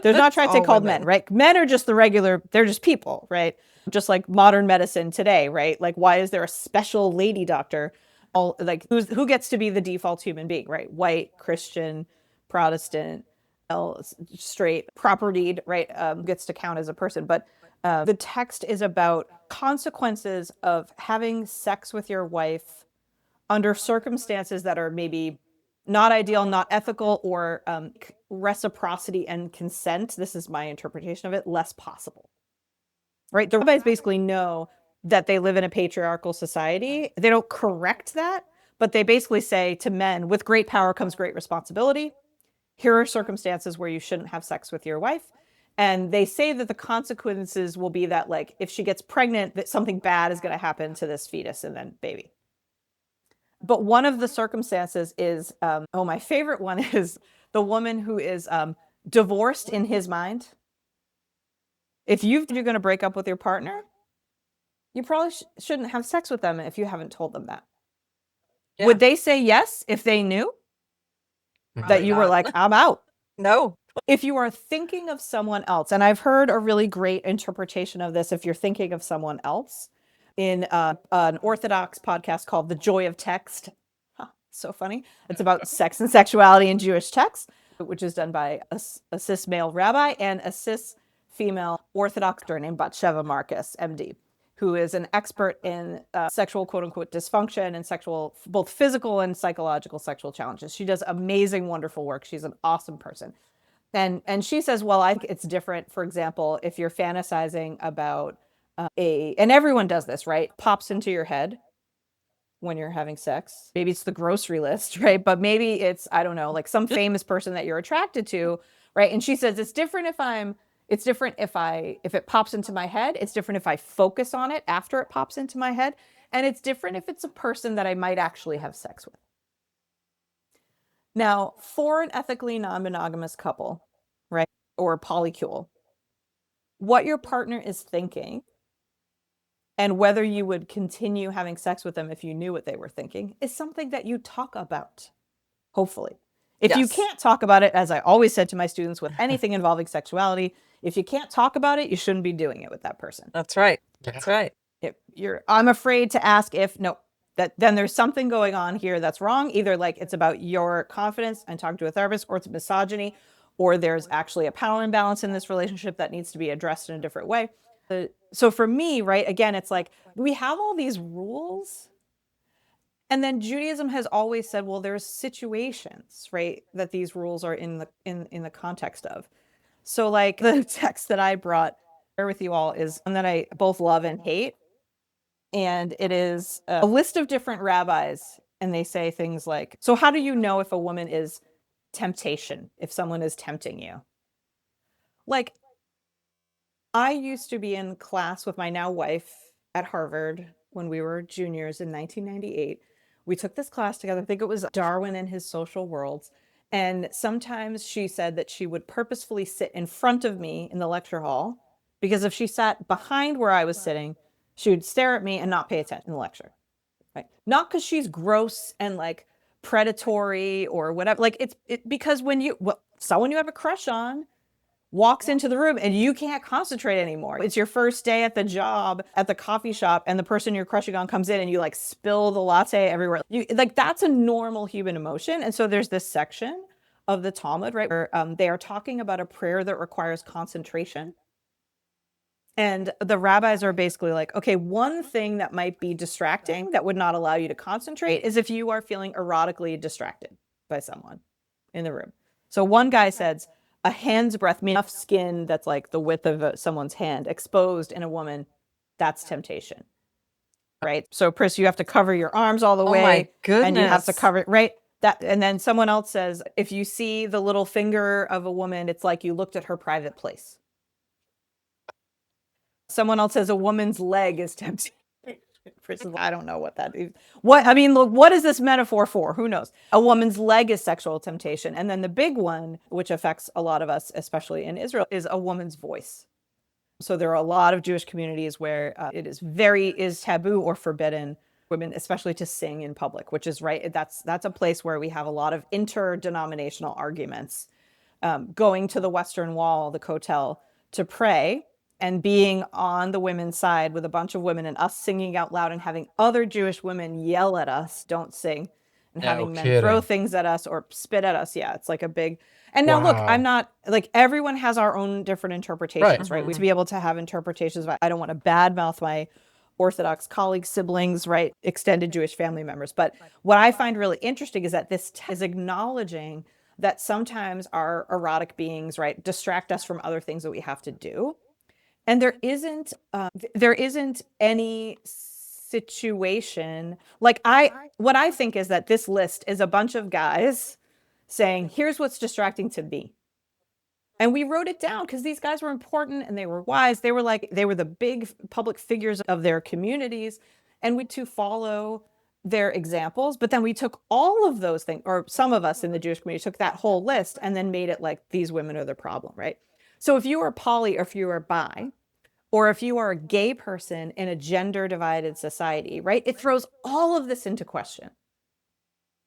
There's not a tractate called men, right? Men are just they're just people, right? Just like modern medicine today, right? Like, why is there a special lady doctor? Who gets to be the default human being, right? White, Christian, Protestant, straight, propertied, right? Gets to count as a person. But the text is about consequences of having sex with your wife under circumstances that are maybe not ideal, not ethical, or reciprocity and consent. This is my interpretation of it, less possible. Right? The rabbis basically know that they live in a patriarchal society. They don't correct that, but they basically say to men, with great power comes great responsibility. Here are circumstances where you shouldn't have sex with your wife. And they say that the consequences will be that, like, if she gets pregnant, that something bad is going to happen to this fetus and then baby. But one of the circumstances is, my favorite one is the woman who is divorced in his mind. If you're going to break up with your partner, you probably shouldn't have sex with them if you haven't told them that. Yeah. Would they say yes if they knew that you were like, I'm out? No. If you are thinking of someone else, and I've heard a really great interpretation of this, if you're thinking of someone else, in an Orthodox podcast called The Joy of Text. So funny. It's about sex and sexuality in Jewish texts, which is done by a cis male rabbi and a cis female Orthodox doctor named Batsheva Marcus, MD, who is an expert in sexual quote unquote dysfunction and sexual, both physical and psychological sexual challenges. She does amazing, wonderful work. She's an awesome person. And she says, well, I think it's different. For example, if you're fantasizing about and everyone does this, right? Pops into your head when you're having sex. Maybe it's the grocery list, right? But maybe it's, I don't know, like some famous person that you're attracted to, right? And she says, it's different if it pops into my head. It's different if I focus on it after it pops into my head. And it's different if it's a person that I might actually have sex with. Now, for an ethically non-monogamous couple, right, or polycule, what your partner is thinking and whether you would continue having sex with them if you knew what they were thinking is something that you talk about, hopefully. If you can't talk about it, as I always said to my students with anything involving sexuality, if you can't talk about it, you shouldn't be doing it with that person. That's right. That's right. I'm afraid to ask then there's something going on here that's wrong. Either like it's about your confidence and talking to a therapist, or it's misogyny, or there's actually a power imbalance in this relationship that needs to be addressed in a different way. So for me, right, again, it's like we have all these rules. And then Judaism has always said, well, there's situations, right, that these rules are in the context of. So like the text that I brought here with you all is one that I both love and hate. And it is a list of different rabbis. And they say things like, so how do you know if a woman is temptation, if someone is tempting you? Like, I used to be in class with my now wife at Harvard when we were juniors in 1998. We took this class together. I think it was Darwin and His Social Worlds. And sometimes she said that she would purposefully sit in front of me in the lecture hall, because if she sat behind where I was sitting, she would stare at me and not pay attention in the lecture. Right? Not because she's gross and like predatory or whatever. Like because someone you have a crush on walks into the room and you can't concentrate anymore. It's your first day at the job at the coffee shop and the person you're crushing on comes in and you like spill the latte everywhere. That's a normal human emotion. And so there's this section of the Talmud, right, where they are talking about a prayer that requires concentration. And the rabbis are basically like, okay, one thing that might be distracting that would not allow you to concentrate is if you are feeling erotically distracted by someone in the room. So one guy says, a hand's breadth, enough skin that's like the width of someone's hand exposed in a woman, that's temptation, right? So Pris, you have to cover your arms all the way. Oh my goodness. And you have to cover it, right? And then someone else says, if you see the little finger of a woman, it's like you looked at her private place. Someone else says a woman's leg is tempting. I don't know what that is. What is this metaphor for? Who knows? A woman's leg is sexual temptation. And then the big one, which affects a lot of us, especially in Israel, is a woman's voice. So there are a lot of Jewish communities where it is taboo or forbidden women, especially to sing in public, which is right. That's a place where we have a lot of interdenominational arguments. Going to the Western Wall, the Kotel, to pray, and being on the women's side with a bunch of women and us singing out loud and having other Jewish women yell at us, don't sing, and having men throw things at us or spit at us. Yeah, it's like a big. And now look, I'm not like, everyone has our own different interpretations, right? We to be able to have interpretations. I don't want to badmouth my Orthodox colleagues, siblings, right? Extended Jewish family members. But what I find really interesting is that this is acknowledging that sometimes our erotic beings, right, distract us from other things that we have to do. And there isn't any situation like what I think is that this list is a bunch of guys saying, here's what's distracting to me. And we wrote it down because these guys were important and they were wise. They were the big public figures of their communities, and we to follow their examples. But then we took all of those things, or some of us in the Jewish community took that whole list and then made it like these women are the problem, right? So if you are poly or if you are bi, or if you are a gay person in a gender divided society, right? It throws all of this into question.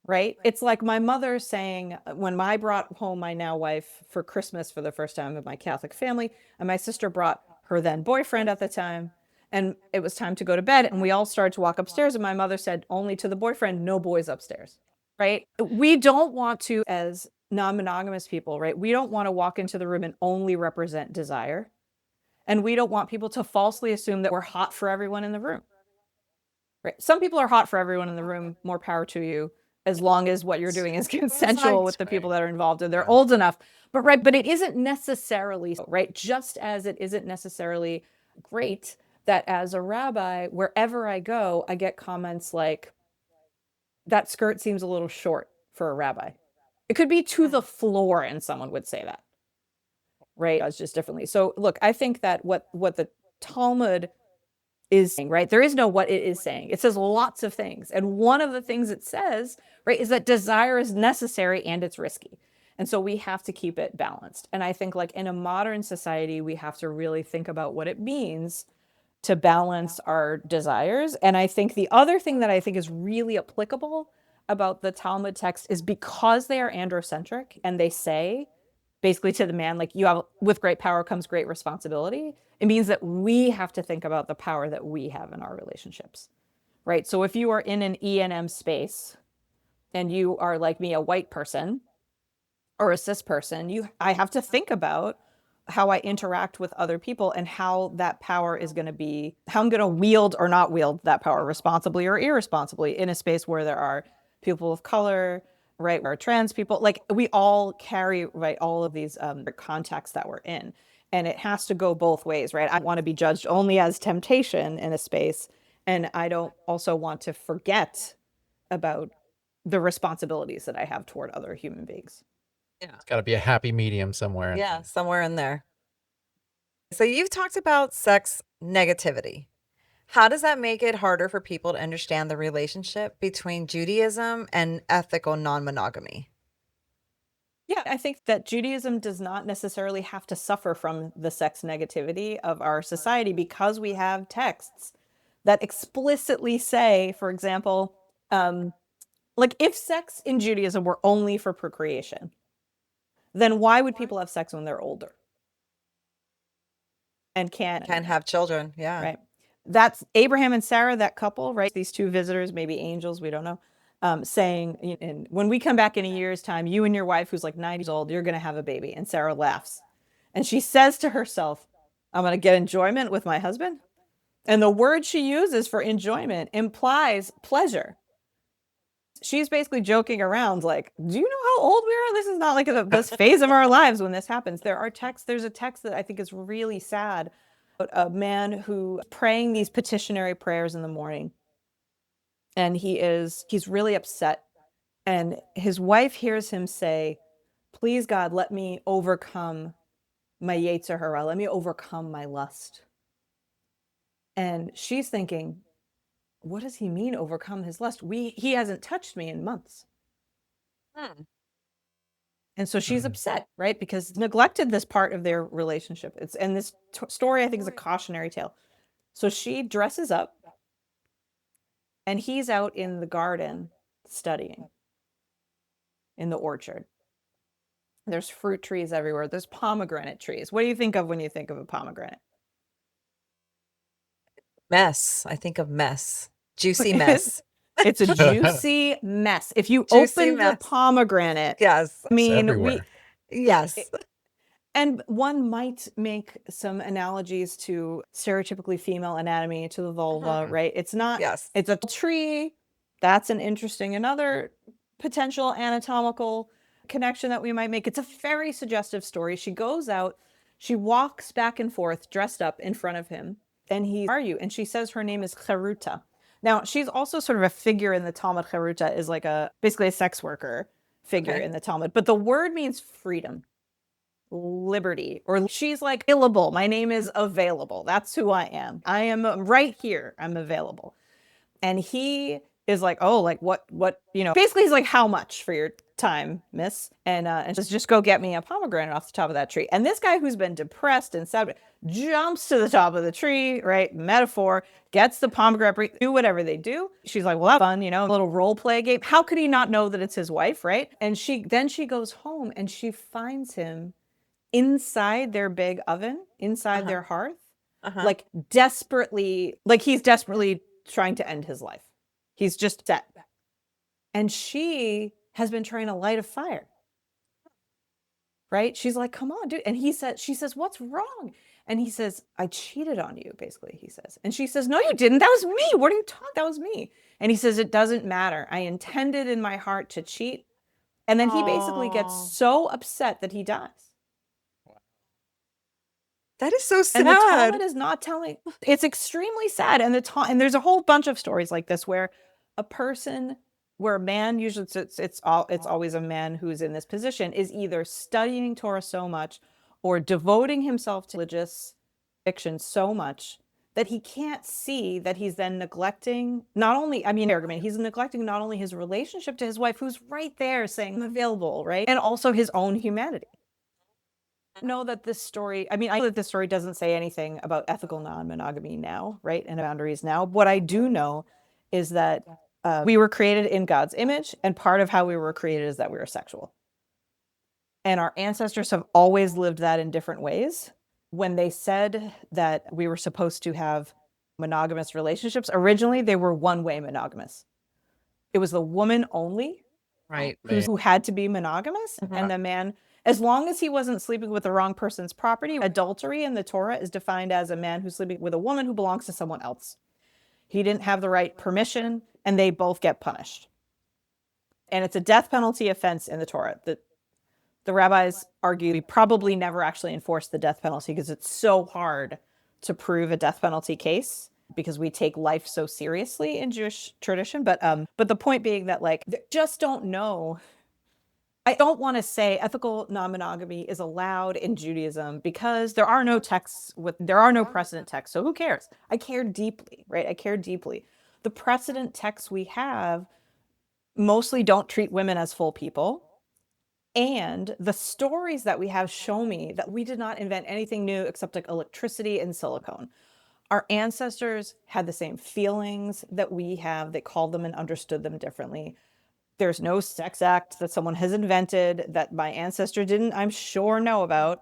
Right? It's like my mother saying, when I brought home my now wife for Christmas for the first time of my Catholic family, and my sister brought her then boyfriend at the time, and it was time to go to bed, and we all started to walk upstairs, and my mother said, only to the boyfriend, no boys upstairs. Right? We don't want to, as non-monogamous people, right? We don't want to walk into the room and only represent desire. And we don't want people to falsely assume that we're hot for everyone in the room. Right? Some people are hot for everyone in the room, more power to you, as long as what you're doing is consensual with the people that are involved and they're old enough. But it isn't necessarily, right? Just as it isn't necessarily great that as a rabbi, wherever I go, I get comments like, that skirt seems a little short for a rabbi. It could be to the floor and someone would say that, right? It's just differently. So look, I think that what the Talmud is saying, right? There is no what it is saying. It says lots of things. And one of the things it says, right, is that desire is necessary and it's risky. And so we have to keep it balanced. And I think like in a modern society, we have to really think about what it means to balance our desires. And I think the other thing that I think is really applicable about the Talmud text is because they are androcentric and they say basically to the man, like, you have, with great power comes great responsibility. It means that we have to think about the power that we have in our relationships, right? So if you are in an E&M space and you are like me, a white person or a cis person, I have to think about how I interact with other people and how that power is going to be, how I'm going to wield or not wield that power responsibly or irresponsibly in a space where there are people of color, right, or trans people. Like we all carry, right, all of these contexts that we're in. And it has to go both ways, right? I want to be judged only as temptation in a space. And I don't also want to forget about the responsibilities that I have toward other human beings. Yeah. It's got to be a happy medium somewhere. Yeah, somewhere in there. So you've talked about sex negativity. How does that make it harder for people to understand the relationship between Judaism and ethical non-monogamy? Yeah, I think that Judaism does not necessarily have to suffer from the sex negativity of our society because we have texts that explicitly say, for example, like if sex in Judaism were only for procreation, then why would people have sex when they're older and can't have children? Yeah. Right. That's Abraham and Sarah, that couple, right? These two visitors, maybe angels, we don't know, saying, and when we come back in a year's time, you and your wife, who's like 90 years old, you're going to have a baby. And Sarah laughs. And she says to herself, I'm going to get enjoyment with my husband. And the word she uses for enjoyment implies pleasure. She's basically joking around like, do you know how old we are? This is not like this phase of our lives when this happens. There's a text that I think is really sad. A man who praying these petitionary prayers in the morning, and he's really upset, and his wife hears him say, please God, let me overcome my yetzer hara, let me overcome my lust. And she's thinking, what does he mean overcome his lust? He hasn't touched me in months. And so she's upset, right? Because neglected this part of their relationship. And this story, I think, is a cautionary tale. So she dresses up and he's out in the garden studying in the orchard. There's fruit trees everywhere. There's pomegranate trees. What do you think of when you think of a pomegranate? Mess. I think of mess. Juicy mess. It's a juicy mess. If you Juicy open mess. the pomegranate, Yes. I mean, everywhere. Yes. and one might make some analogies to stereotypically female anatomy, to the vulva, right? It's not, Yes. it's a tree. That's an interesting, another potential anatomical connection that we might make. It's a very suggestive story. She goes out She walks back and forth dressed up in front of him, and he, are you? And she says her name is Cheruta. Now, she's also sort of a figure in the Talmud. Cheruta is like basically a sex worker figure in the Talmud, but the word means freedom, liberty, or she's like available. My name is available. That's who I am. I am right here. I'm available. And he is like, oh, like what, basically he's like, how much for your time, miss? And says, just go get me a pomegranate off the top of that tree. And this guy who's been depressed and sad jumps to the top of the tree, right? Metaphor, gets the pomegranate, do whatever they do. She's like, well, that's fun, a little role play game. How could he not know that it's his wife, right? And she goes home and she finds him inside their big oven, inside their hearth, like desperately, like he's desperately trying to end his life. He's just set. And she has been trying to light a fire. Right? She's like, come on, dude. And she says, what's wrong? And he says, I cheated on you, basically, he says. And she says, no, you didn't. That was me. What are you talking? That was me. And he says, it doesn't matter. I intended in my heart to cheat. And then he basically gets so upset that he dies. That is so sad. And the Talmud is not telling. It's extremely sad. And there's a whole bunch of stories like this where a man, usually it's always a man who's in this position, is either studying Torah so much or devoting himself to religious fiction so much that he can't see that he's then neglecting he's neglecting not only his relationship to his wife, who's right there saying, I'm available, right? And also his own humanity. I know that this story doesn't say anything about ethical non-monogamy now, right? And boundaries now. What I do know is that we were created in God's image, and part of how we were created is that we were sexual. And our ancestors have always lived that in different ways. When they said that we were supposed to have monogamous relationships, originally they were one-way monogamous. It was the woman only, right, who had to be monogamous, and the man, as long as he wasn't sleeping with the wrong person's property. Adultery in the Torah is defined as a man who's sleeping with a woman who belongs to someone else. He didn't have the right permission, and they both get punished. And it's a death penalty offense in the Torah. The rabbis argue we probably never actually enforced the death penalty because it's so hard to prove a death penalty case because we take life so seriously in Jewish tradition. But the point being that, like, they just don't know. I don't want to say ethical non-monogamy is allowed in Judaism because there are no precedent texts. So who cares? I care deeply, right? I care deeply. The precedent texts we have mostly don't treat women as full people. And the stories that we have show me that we did not invent anything new except like electricity and silicone. Our ancestors had the same feelings that we have. They called them and understood them differently. There's no sex act that someone has invented that my ancestor didn't, I'm sure, know about.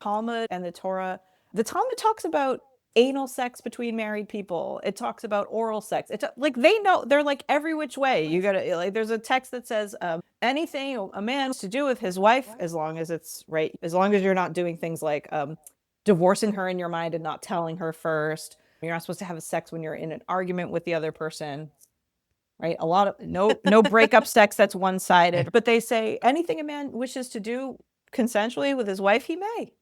Talmud and the Torah. The Talmud talks about anal sex between married people. It talks about oral sex. It's like they know, they're like every which way. You gotta, like, there's a text that says anything a man wants to do with his wife, as long as it's right, as long as you're not doing things like divorcing her in your mind and not telling her first. You're not supposed to have sex when you're in an argument with the other person. Right? A lot of no breakup sex that's one-sided. But they say anything a man wishes to do consensually with his wife, he may.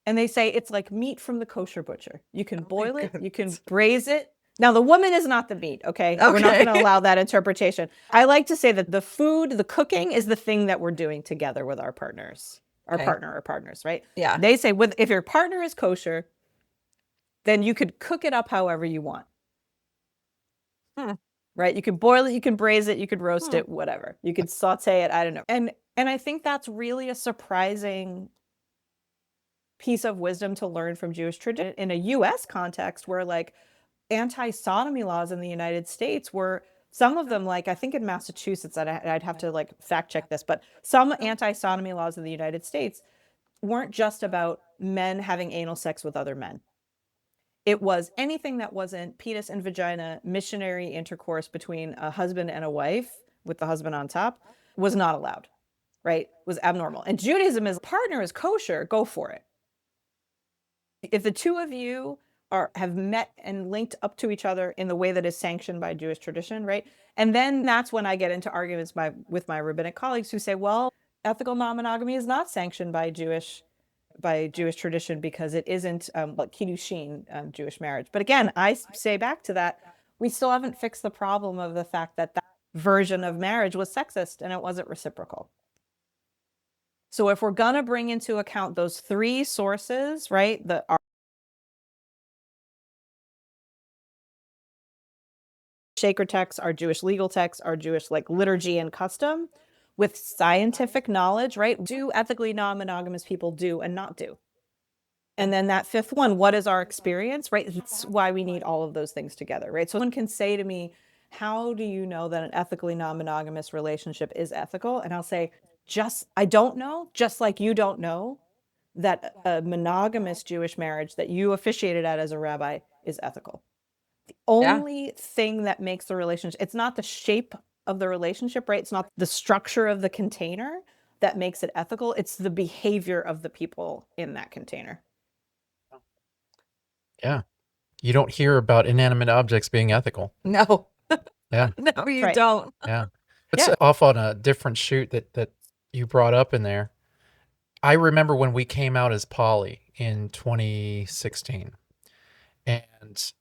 And they say it's like meat from the kosher butcher. You can boil it, you can braise it. Now, the woman is not the meat, okay? We're not going to allow that interpretation. I like to say that the food, the cooking is the thing that we're doing together with our partners, our partner or partners, right? Yeah. They say if your partner is kosher, then you could cook it up however you want. Right? You could boil it, you can braise it, you could roast it, whatever. You could saute it, I don't know. And I think that's really a surprising piece of wisdom to learn from Jewish tradition in a US context where, like, anti-sodomy laws in the United States were, some of them, like, I think in Massachusetts, I'd have to like fact check this, but some anti-sodomy laws in the United States weren't just about men having anal sex with other men. It was anything that wasn't penis and vagina missionary intercourse between a husband and a wife with the husband on top was not allowed, right? Was abnormal. And Judaism is, partner is kosher, go for it. If the two of you have met and linked up to each other in the way that is sanctioned by Jewish tradition, right? And then that's when I get into arguments with my rabbinic colleagues who say, well, ethical non-monogamy is not sanctioned by Jewish by Jewish tradition because it isn't like kiddushin, Jewish marriage. But again, I say back to that, we still haven't fixed the problem of the fact that that version of marriage was sexist and it wasn't reciprocal. So if we're going to bring into account those three sources, right, our sacred texts, our Jewish legal texts, our Jewish like liturgy and custom, with scientific knowledge, right? Do ethically non-monogamous people do and not do? And then that fifth one, what is our experience, right? That's why we need all of those things together, right? So someone can say to me, how do you know that an ethically non-monogamous relationship is ethical? And I'll say, I don't know, just like you don't know that a monogamous Jewish marriage that you officiated at as a rabbi is ethical. The only thing that makes the relationship, it's not the shape of the relationship, right? It's not the structure of the container that makes it ethical. It's the behavior of the people in that container. Yeah. You don't hear about inanimate objects being ethical. No. Yeah. No, you Right. don't. Yeah. It's off on a different shoot that you brought up in there. I remember when we came out as poly in 2016, and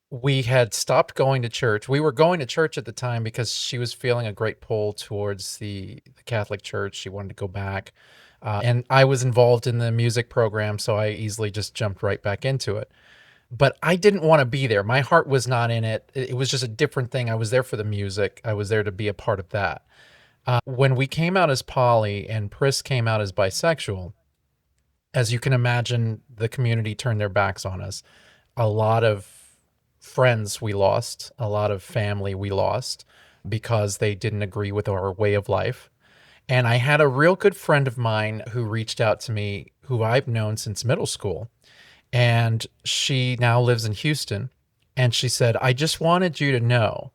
we had stopped going to church. We were going to church at the time because she was feeling a great pull towards the Catholic Church. She wanted to go back. And I was involved in the music program, so I easily just jumped right back into it. But I didn't want to be there. My heart was not in it. It was just a different thing. I was there for the music. I was there to be a part of that. When we came out as poly and Pris came out as bisexual, as you can imagine, the community turned their backs on us. A lot of friends we lost, a lot of family we lost because they didn't agree with our way of life. And I had a real good friend of mine who reached out to me, who I've known since middle school. And she now lives in Houston. And she said, I just wanted you to know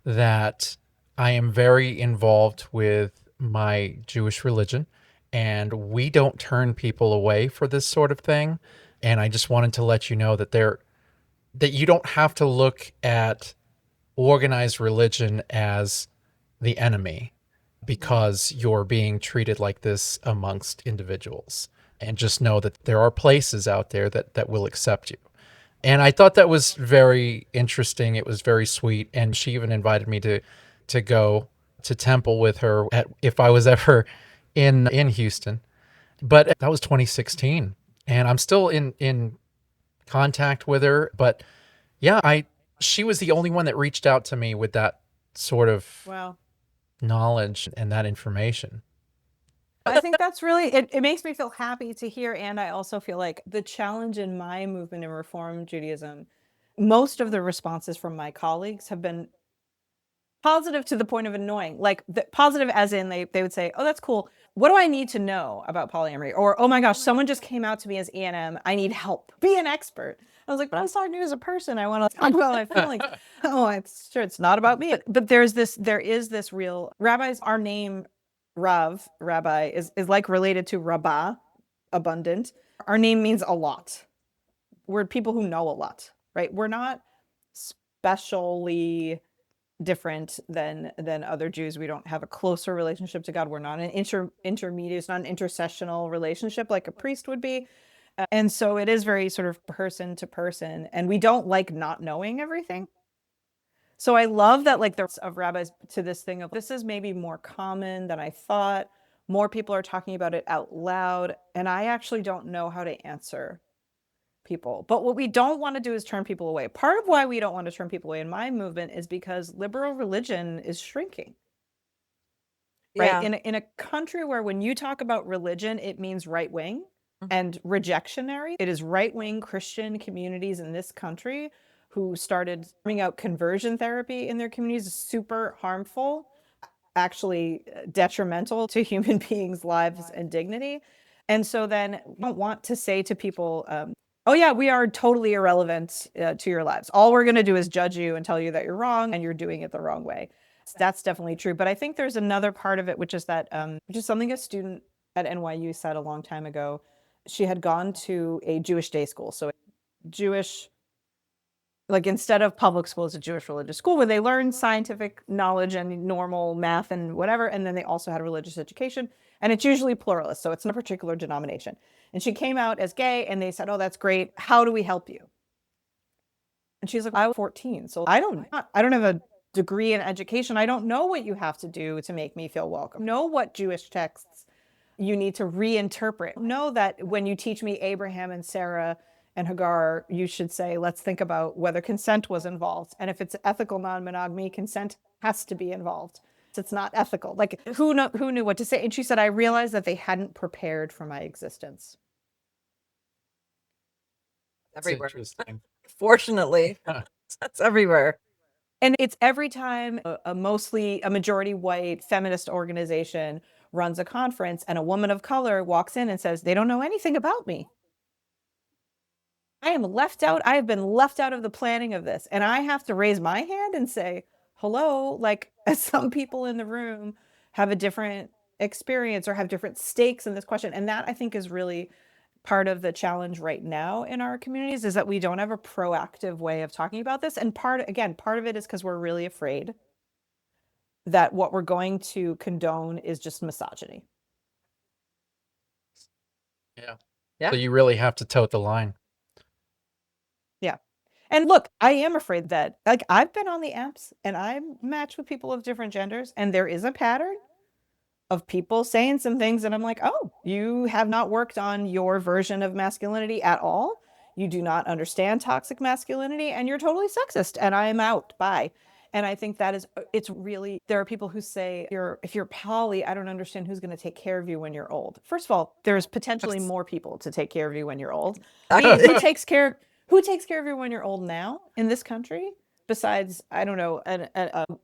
that I am very involved with my Jewish religion, and we don't turn people away for this sort of thing. And I just wanted to let you know that that you don't have to look at organized religion as the enemy because you're being treated like this amongst individuals. And just know that there are places out there that will accept you. And I thought that was very interesting. It was very sweet. And she even invited me to go to temple with her if I was ever in Houston. But that was 2016. And I'm still in contact with her. But yeah, she was the only one that reached out to me with that sort of knowledge and that information. I think that's really, it makes me feel happy to hear. And I also feel like the challenge in my movement in Reform Judaism, most of the responses from my colleagues have been positive to the point of annoying. Like positive as in they would say, oh, that's cool. What do I need to know about polyamory? Or, oh my gosh, someone just came out to me as E&M. I need help. Be an expert. I was like, but I was talking to you as a person. I want to talk about my feelings. Oh, it's sure it's not about me. But there is this real, rabbis, our name Rav, rabbi, is like related to Rabbah, abundant. Our name means a lot. We're people who know a lot, right? We're not specially different than other Jews. We don't have a closer relationship to God. We're not an intermediate, it's not an intercessional relationship like a priest would be. And so it is very sort of person to person. And we don't like not knowing everything. So I love that like there's of rabbis to this thing of this is maybe more common than I thought. More people are talking about it out loud. And I actually don't know how to answer people. But what we don't want to do is turn people away. Part of why we don't want to turn people away in my movement is because liberal religion is shrinking. Right? In a country where when you talk about religion, it means right wing and rejectionary. It is right wing Christian communities in this country who started bringing out conversion therapy in their communities, super harmful, actually detrimental to human beings' lives and dignity. And so then we don't want to say to people, oh yeah, we are totally irrelevant to your lives. All we're going to do is judge you and tell you that you're wrong and you're doing it the wrong way. That's definitely true. But I think there's another part of it, which is that, which is something a student at NYU said a long time ago. She had gone to a Jewish day school, so Jewish Like instead of public school, it's a Jewish religious school where they learn scientific knowledge and normal math and whatever. And then they also had religious education. And it's usually pluralist. So it's not a particular denomination. And she came out as gay and they said, oh, that's great. How do we help you? And she's like, I was 14. So I don't have a degree in education. I don't know what you have to do to make me feel welcome. Know what Jewish texts you need to reinterpret. Know that when you teach me Abraham and Sarah and Hagar, you should say, let's think about whether consent was involved. And if it's ethical non-monogamy, consent has to be involved. It's not ethical. Like who knew what to say? And she said, I realized that they hadn't prepared for my existence. That's Everywhere. interesting. Fortunately, that's everywhere. And it's every time a majority white feminist organization runs a conference and a woman of color walks in and says, they don't know anything about me. I am left out. I have been left out of the planning of this. And I have to raise my hand and say, hello, like some people in the room have a different experience or have different stakes in this question. And that I think is really part of the challenge right now in our communities, is that we don't have a proactive way of talking about this. And part of it is because we're really afraid that what we're going to condone is just misogyny. Yeah. So you really have to tote the line. Yeah. And look, I am afraid that, like, I've been on the apps and I match with people of different genders, and there is a pattern of people saying some things and I'm like, oh, you have not worked on your version of masculinity at all. You do not understand toxic masculinity and you're totally sexist and I am out. Bye. And I think that is, it's really, there are people who say, if you're poly, I don't understand who's going to take care of you when you're old. First of all, there's potentially more people to take care of you when you're old. Who takes care of you when you're old now in this country? Besides, I don't know,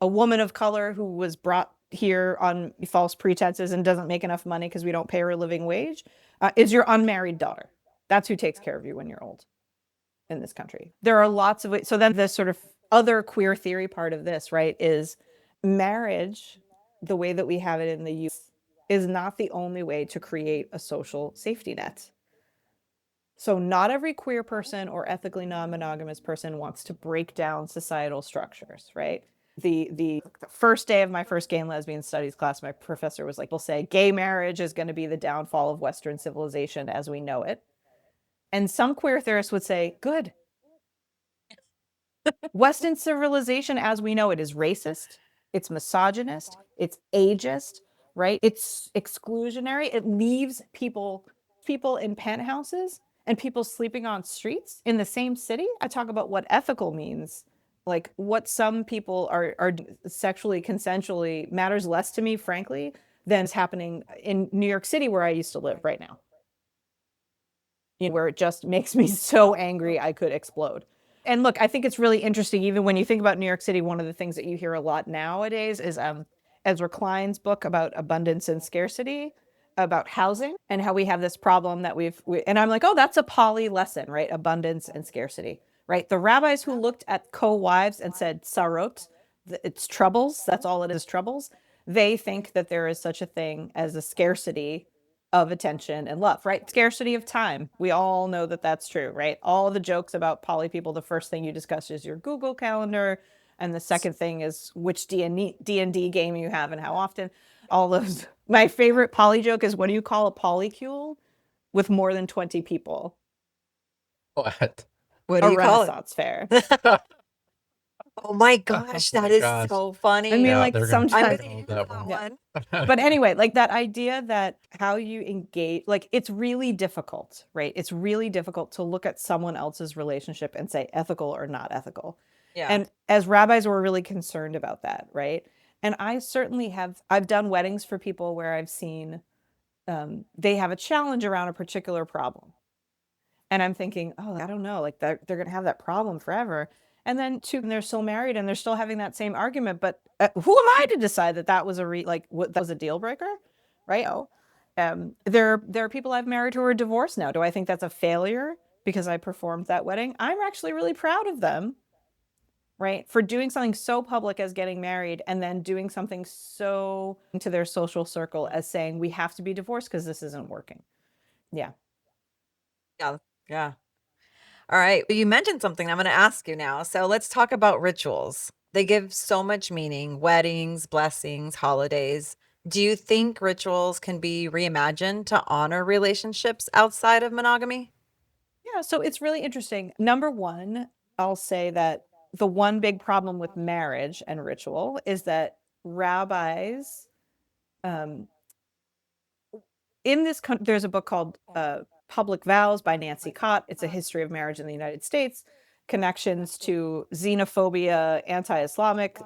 a woman of color who was brought here on false pretenses and doesn't make enough money because we don't pay her a living wage, is your unmarried daughter. That's who takes care of you when you're old in this country. There are lots of ways. So then the sort of other queer theory part of this, right, is marriage, the way that we have it in the US, is not the only way to create a social safety net. So not every queer person or ethically non-monogamous person wants to break down societal structures, right? The first day of my first gay and lesbian studies class, my professor was like, we'll say gay marriage is going to be the downfall of Western civilization as we know it. And some queer theorists would say, good. Western civilization as we know it is racist, it's misogynist, it's ageist, right? It's exclusionary. It leaves people in penthouses and people sleeping on streets in the same city. I talk about what ethical means. Like what some people are sexually consensually matters less to me, frankly, than is happening in New York City where I used to live right now. You know, where it just makes me so angry I could explode. And look, I think it's really interesting, even when you think about New York City, one of the things that you hear a lot nowadays is Ezra Klein's book about abundance and scarcity, about housing, and how we have this problem that and I'm like, oh, that's a poly lesson, right? Abundance and scarcity, right? The rabbis who looked at co-wives and said, sarot, it's troubles, that's all it is, troubles. They think that there is such a thing as a scarcity of attention and love, right? Scarcity of time. We all know that that's true, right? All the jokes about poly people, the first thing you discuss is your Google Calendar. And the second thing is which D&D game you have and how often. All those. My favorite poly joke is, what do you call a polycule with more than 20 people? What? What do you call it? Renaissance fair. Oh my gosh, Oh my that is gosh. so funny. I mean, Yeah, like they're gonna sometimes. I'm know gonna use that that one. one. But anyway, like that idea that how you engage, like it's really difficult, right? It's really difficult to look at someone else's relationship and say ethical or not ethical. Yeah. And as rabbis, we're really concerned about that, right? And I certainly I've done weddings for people where I've seen they have a challenge around a particular problem. And I'm thinking, oh, I don't know, like they're going to have that problem forever. And then they're still married and they're still having that same argument. But who am I to decide that was that was a deal breaker, right? Oh, there are people I've married who are divorced now. Do I think that's a failure because I performed that wedding? I'm actually really proud of them, right, for doing something so public as getting married and then doing something so into their social circle as saying we have to be divorced because this isn't working. Yeah. Yeah. All right. You mentioned something I'm going to ask you now. So let's talk about rituals. They give so much meaning: weddings, blessings, holidays. Do you think rituals can be reimagined to honor relationships outside of monogamy? Yeah, so it's really interesting. Number one, I'll say that the one big problem with marriage and ritual is that rabbis, um, in this country, there's a book called Public Vows by Nancy Cott. It's a history of marriage in the United States, connections to xenophobia, anti-Islamic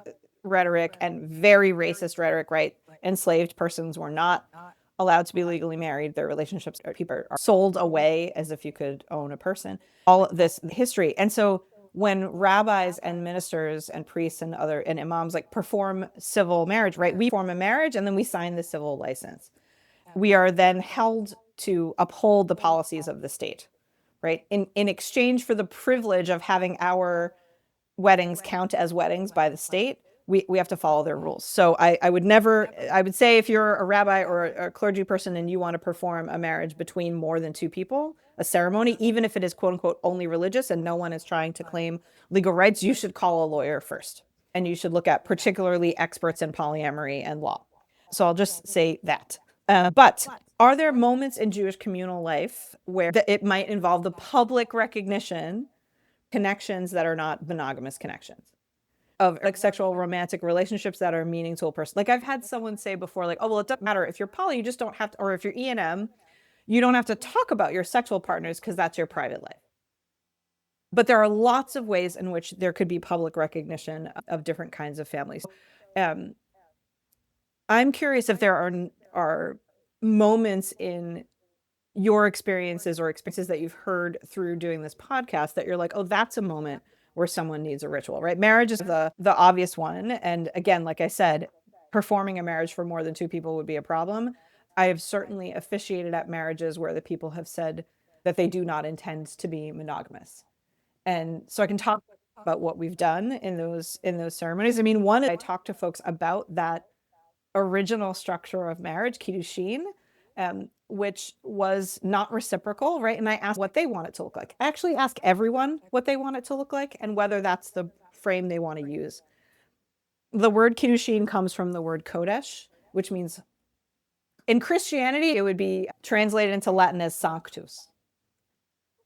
rhetoric, and very racist rhetoric, right? Enslaved persons were not allowed to be legally married. Their relationships, people are sold away as if you could own a person. All of this history. And so when rabbis and ministers and priests and other and imams like perform civil marriage, right? We form a marriage and then we sign the civil license. We are then held to uphold the policies of the state, right? In exchange for the privilege of having our weddings count as weddings by the state, we have to follow their rules. So I would never, I would say if you're a rabbi or a clergy person and you want to perform a marriage between more than two people, a ceremony, even if it is quote unquote only religious and no one is trying to claim legal rights, you should call a lawyer first. And you should look at particularly experts in polyamory and law. So I'll just say that. But are there moments in Jewish communal life where it might involve the public recognition connections that are not monogamous connections of like sexual romantic relationships that are meaning to a person? Like I've had someone say before, like, oh, well, it doesn't matter if you're poly, you just don't have to, or if you're E&M, you don't have to talk about your sexual partners because that's your private life. But there are lots of ways in which there could be public recognition of different kinds of families. Um, I'm curious if there are moments in your experiences or experiences that you've heard through doing this podcast that you're like, oh, that's a moment where someone needs a ritual, right? Marriage is the obvious one. And again, like I said, performing a marriage for more than two people would be a problem. I have certainly officiated at marriages where the people have said that they do not intend to be monogamous. And so I can talk about what we've done in those ceremonies. I mean, one, I talk to folks about that original structure of marriage, kiddushin, which was not reciprocal, right? And I asked what they want it to look like. I actually ask everyone what they want it to look like and whether that's the frame they want to use. The word kiddushin comes from the word kodesh, which means in Christianity, it would be translated into Latin as sanctus,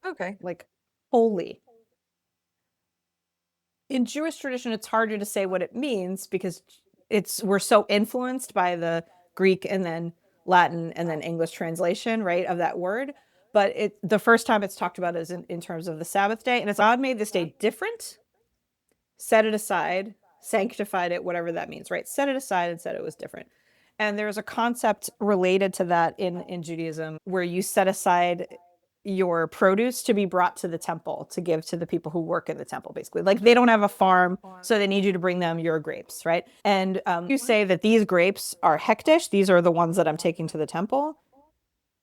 Okay. like holy. In Jewish tradition, it's harder to say what it means because we're so influenced by the Greek and then Latin and then English translation, right, of that word. But the first time it's talked about is in terms of the Sabbath day. And it's God made this day different, set it aside, sanctified it, whatever that means, right? Set it aside and said it was different. And there's a concept related to that in Judaism where you set aside your produce to be brought to the temple to give to the people who work in the temple, basically. Like they don't have a farm, so they need you to bring them your grapes, right? And you say that these grapes are hektish, these are the ones that I'm taking to the temple.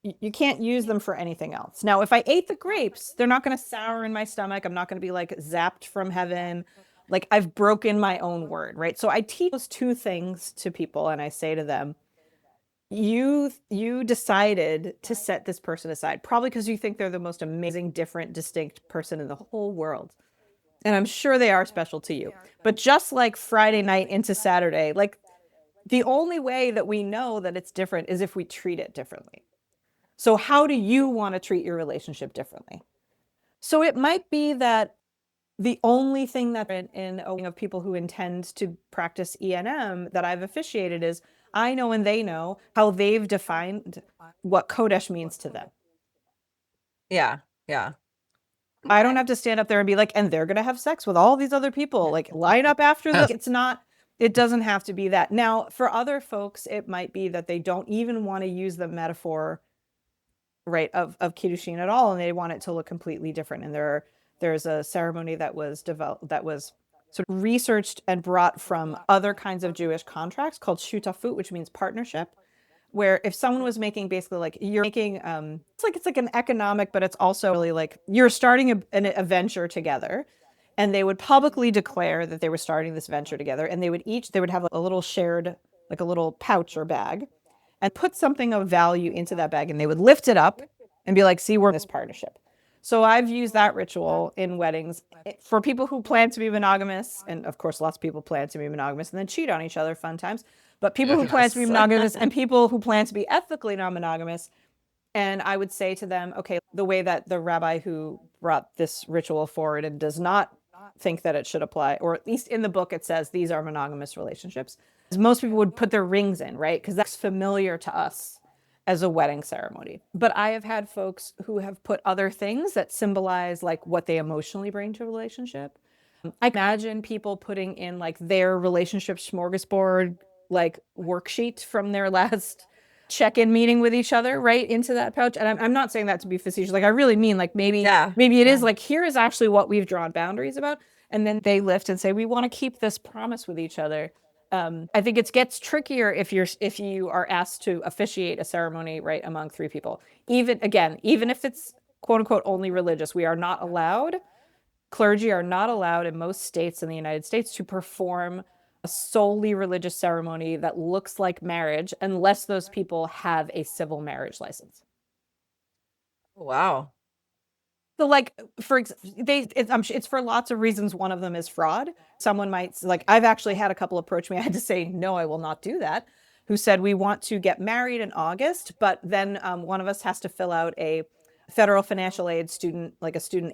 You can't use them for anything else. Now, if I ate the grapes, they're not going to sour in my stomach. I'm not going to be like zapped from heaven. Like I've broken my own word, right? So I teach those two things to people and I say to them, you decided to set this person aside, probably because you think they're the most amazing, different, distinct person in the whole world. And I'm sure they are special to you. But just like Friday night into Saturday, like the only way that we know that it's different is if we treat it differently. So how do you want to treat your relationship differently? So it might be that the only thing that in a of people who intend to practice E&M that I've officiated is I know and they know how they've defined what Kodesh means to them. Yeah. Yeah. I don't have to stand up there and be like, and they're going to have sex with all these other people, like line up after the, it doesn't have to be that. Now, for other folks, it might be that they don't even want to use the metaphor, right, of kiddushin at all, and they want it to look completely different. And there's a ceremony that was developed, that was sort of researched and brought from other kinds of Jewish contracts called shutafut, which means partnership, where if someone was making basically like you're making, it's like an economic, but it's also really like you're starting a venture together, and they would publicly declare that they were starting this venture together, and they would have a little shared, like a little pouch or bag, and put something of value into that bag, and they would lift it up and be like, see, we're in this partnership. So I've used that ritual in weddings for people who plan to be monogamous. And of course, lots of people plan to be monogamous and then cheat on each other, fun times. But people who plan to be Yes. monogamous and people who plan to be ethically non-monogamous. And I would say to them, okay, the way that the rabbi who brought this ritual forward and does not think that it should apply, or at least in the book it says these are monogamous relationships, is most people would put their rings in, right? Because that's familiar to us as a wedding ceremony. But I have had folks who have put other things that symbolize like what they emotionally bring to a relationship. I imagine people putting in like their relationship smorgasbord, like worksheet from their last check-in meeting with each other, right, into that pouch. And I'm not saying that to be facetious. Like I really mean like maybe it is like, here is actually what we've drawn boundaries about. And then they lift and say, we want to keep this promise with each other. I think it gets trickier if you are asked to officiate a ceremony, right, among three people. Even if it's quote unquote only religious, clergy are not allowed in most states in the United States to perform a solely religious ceremony that looks like marriage unless those people have a civil marriage license. Wow. So like it's for lots of reasons. One of them is fraud. Someone might, like, I've actually had a couple approach me. I had to say, no, I will not do that. Who said, we want to get married in August, but then one of us has to fill out a federal financial aid student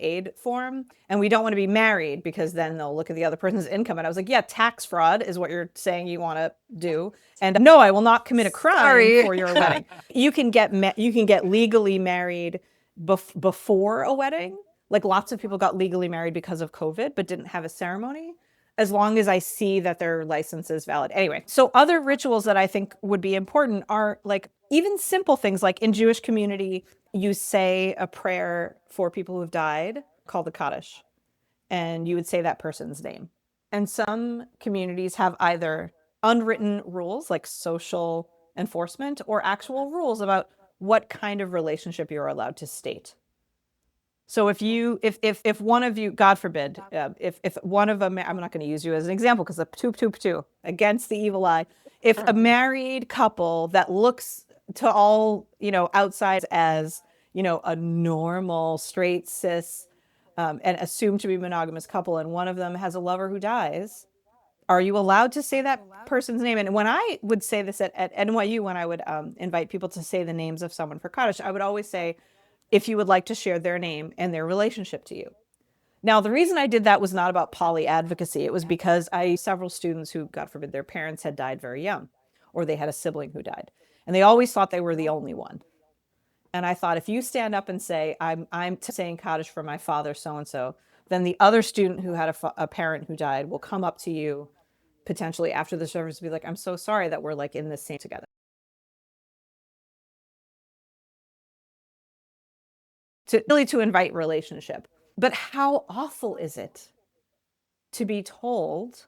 aid form. And we don't want to be married because then they'll look at the other person's income. And I was like, yeah, tax fraud is what you're saying you want to do. And no, I will not commit a crime for your wedding. You can get legally married before a wedding. Like lots of people got legally married because of COVID, but didn't have a ceremony, as long as I see that their license is valid. Anyway, so other rituals that I think would be important are like even simple things like in Jewish community, you say a prayer for people who've died called the Kaddish, and you would say that person's name. And some communities have either unwritten rules like social enforcement or actual rules about what kind of relationship you're allowed to state. So if one of you, God forbid, if one of them, I'm not going to use you as an example because two against the evil eye. If a married couple that looks to all, outside as, a normal straight cis and assumed to be monogamous couple, and one of them has a lover who dies, are you allowed to say that person's name? And when I would say this at NYU, when I would invite people to say the names of someone for Kaddish, I would always say, if you would like to share their name and their relationship to you. Now, the reason I did that was not about poly advocacy. It was because I several students who, God forbid, their parents had died very young, or they had a sibling who died. And they always thought they were the only one. And I thought, if you stand up and say, I'm saying Kaddish for my father, so-and-so, then the other student who had a parent who died will come up to you potentially after the service and be like, I'm so sorry that we're like in this same together. To invite relationship. But how awful is it to be told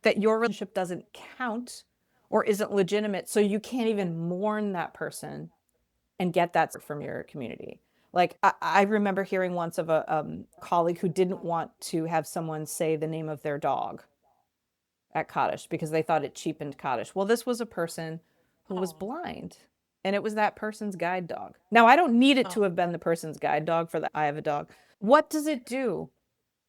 that your relationship doesn't count or isn't legitimate, so you can't even mourn that person and get that from your community? Like I remember hearing once of a colleague who didn't want to have someone say the name of their dog at Kaddish because they thought it cheapened Kaddish. Well, this was a person who was blind, and it was that person's guide dog. Now, I don't need it to have been the person's guide dog for the I have a dog. What does it do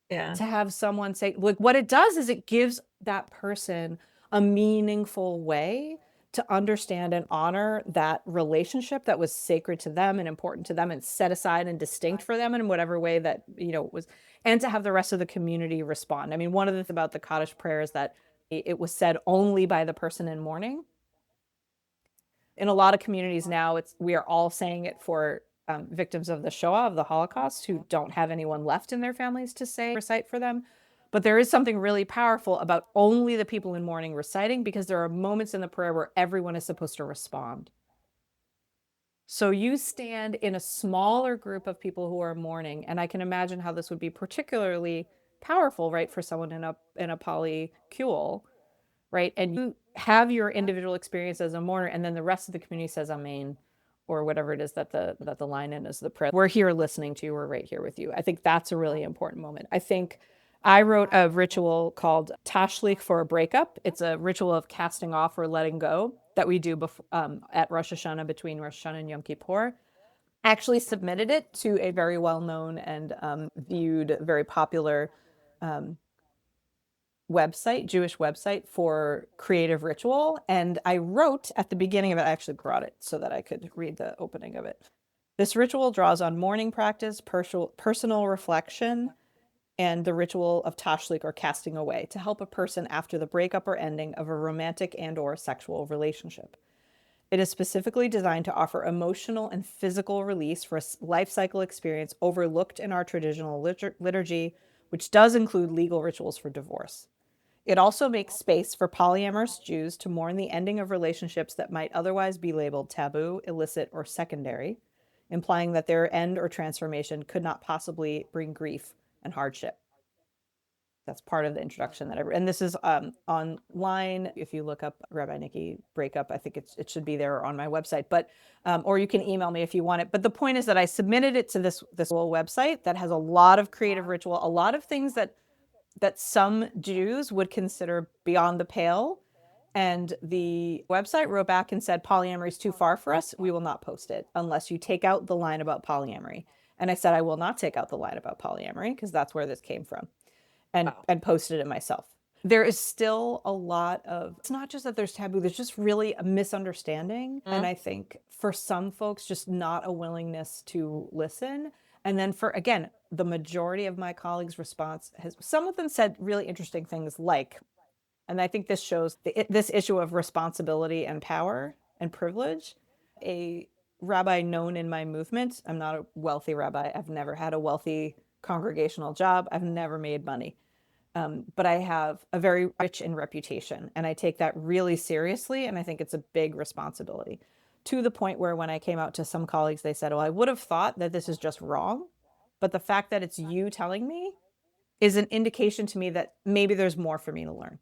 to have someone say, like, what it does is it gives that person a meaningful way to understand and honor that relationship that was sacred to them and important to them and set aside and distinct for them in whatever way that, was, and to have the rest of the community respond. I mean, one of the things about the Kaddish prayer is that it was said only by the person in mourning. In a lot of communities now, we are all saying it for victims of the Shoah, of the Holocaust, who don't have anyone left in their families to recite for them. But there is something really powerful about only the people in mourning reciting, because there are moments in the prayer where everyone is supposed to respond. So you stand in a smaller group of people who are mourning, and I can imagine how this would be particularly powerful, right, for someone in a polycule, right? And you have your individual experience as a mourner, and then the rest of the community says Amen, or whatever it is that the line in is the prayer. We're here listening to you. We're right here with you. I think that's a really important moment. I think I wrote a ritual called Tashlich for a breakup. It's a ritual of casting off or letting go that we do at Rosh Hashanah, between Rosh Hashanah and Yom Kippur. actually submitted it to a very well-known and viewed, very popular website, Jewish website for creative ritual. And I wrote at the beginning of it, I actually brought it so that I could read the opening of it. This ritual draws on mourning practice, personal reflection, and the ritual of tashlik, or casting away, to help a person after the breakup or ending of a romantic and or sexual relationship. It is specifically designed to offer emotional and physical release for a life cycle experience overlooked in our traditional liturgy, which does include legal rituals for divorce. It also makes space for polyamorous Jews to mourn the ending of relationships that might otherwise be labeled taboo, illicit, or secondary, implying that their end or transformation could not possibly bring grief and hardship. That's part of the introduction that and this is online. If you look up Rabbi Nikki breakup, I think it should be there on my website, but or you can email me if you want it. But the point is that I submitted it to this little website that has a lot of creative ritual, a lot of things that some Jews would consider beyond the pale. And the website wrote back and said, polyamory is too far for us. We will not post it unless you take out the line about polyamory. And I said, I will not take out the line about polyamory because that's where this came from, and posted it myself. There is still a lot of, it's not just that there's taboo, there's just really a misunderstanding. And I think for some folks, just not a willingness to listen. And then for, again, the majority of my colleagues' response some of them said really interesting things like, and I think this shows this issue of responsibility and power and privilege. A rabbi known in my movement, I'm not a wealthy rabbi, I've never had a wealthy congregational job, I've never made money. But I have a very rich in reputation, and I take that really seriously, and I think it's a big responsibility. To the point where when I came out to some colleagues, they said, well, I would have thought that this is just wrong, but the fact that it's you telling me is an indication to me that maybe there's more for me to learn.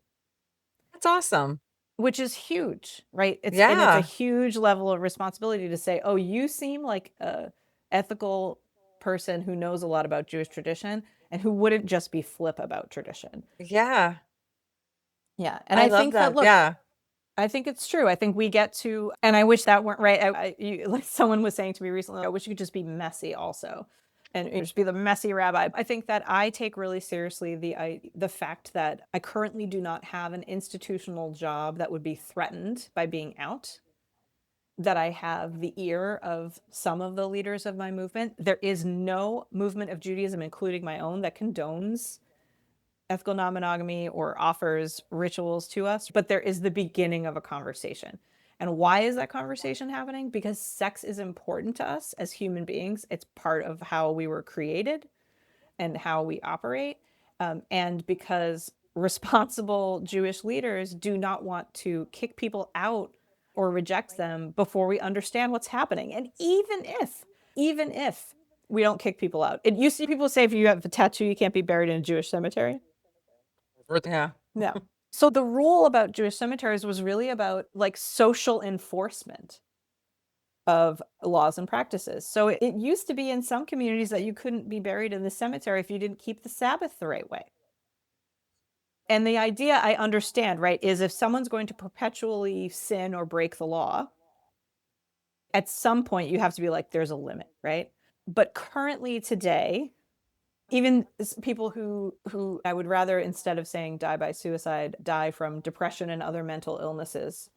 That's awesome. Which is huge, right? And it's a huge level of responsibility to say, oh, you seem like a ethical person who knows a lot about Jewish tradition and who wouldn't just be flip about tradition. Yeah. Yeah. And I love think that, look, yeah. I think it's true. I think we get to, and I wish that weren't right. Like someone was saying to me recently, I wish you could just be messy also, and just be the messy rabbi. I think that I take really seriously the fact that I currently do not have an institutional job that would be threatened by being out, that I have the ear of some of the leaders of my movement. There is no movement of Judaism, including my own, that condones ethical non-monogamy or offers rituals to us, but there is the beginning of a conversation. And why is that conversation happening? Because sex is important to us as human beings. It's part of how we were created and how we operate. And because responsible Jewish leaders do not want to kick people out or reject them before we understand what's happening. And even if we don't kick people out, it used to be people say if you have a tattoo, you can't be buried in a Jewish cemetery. Yeah. No. So the rule about Jewish cemeteries was really about like social enforcement of laws and practices. So it used to be in some communities that you couldn't be buried in the cemetery if you didn't keep the Sabbath the right way. And the idea, I understand, right, is if someone's going to perpetually sin or break the law, at some point you have to be like, there's a limit, right? But currently today, even people who I would rather, instead of saying die by suicide, die from depression and other mental illnesses,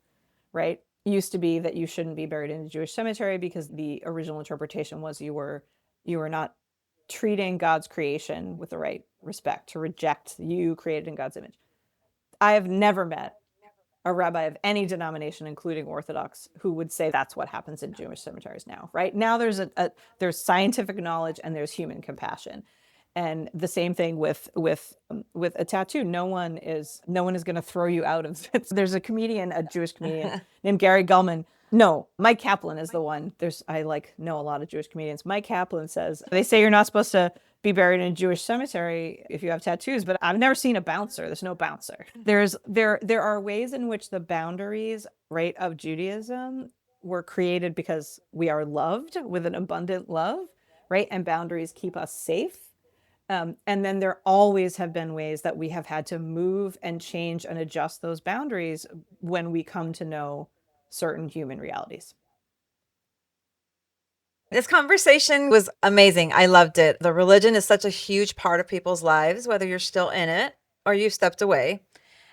right? It used to be that you shouldn't be buried in a Jewish cemetery because the original interpretation was you were not treating God's creation with the right respect, to reject you created in God's image. I have never met a rabbi of any denomination, including Orthodox, who would say that's what happens in Jewish cemeteries now, right? Now there's there's scientific knowledge and there's human compassion. And the same thing with a tattoo. No one is going to throw you out of it. There's a Jewish comedian named Gary Gulman. No, Mike Kaplan is the one. I know a lot of Jewish comedians. Mike Kaplan says, they say you're not supposed to be buried in a Jewish cemetery if you have tattoos, but I've never seen a bouncer. There's no bouncer. There are ways in which the boundaries, right, of Judaism were created because we are loved with an abundant love, right? And boundaries keep us safe. And then there always have been ways that we have had to move and change and adjust those boundaries when we come to know certain human realities. This conversation was amazing. I loved it. The religion is such a huge part of people's lives, whether you're still in it or you've stepped away.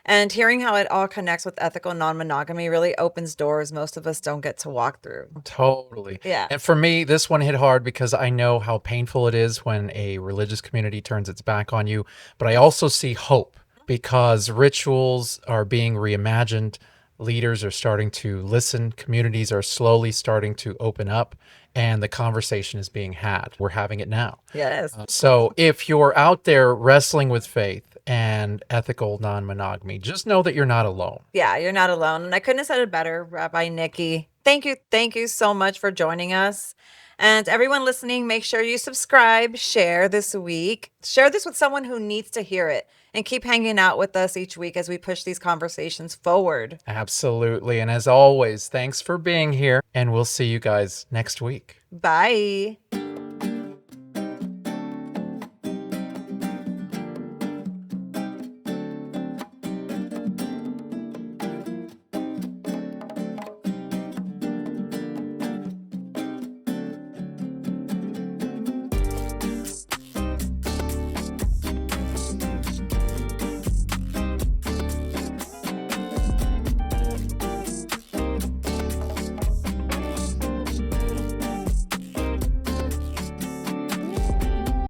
And hearing how it all connects with ethical non-monogamy really opens doors most of us don't get to walk through. Totally. Yeah. And for me, this one hit hard because I know how painful it is when a religious community turns its back on you. But I also see hope because rituals are being reimagined. Leaders are starting to listen. Communities are slowly starting to open up. And the conversation is being had. We're having it now. Yes. So if you're out there wrestling with faith and ethical non-monogamy, just know that you're not alone. Yeah, you're not alone. And I couldn't have said it better, Rabbi Nikki. Thank you. Thank you so much for joining us. And everyone listening, make sure you subscribe, share this week. Share this with someone who needs to hear it. And keep hanging out with us each week as we push these conversations forward. Absolutely. And as always, thanks for being here. And we'll see you guys next week. Bye.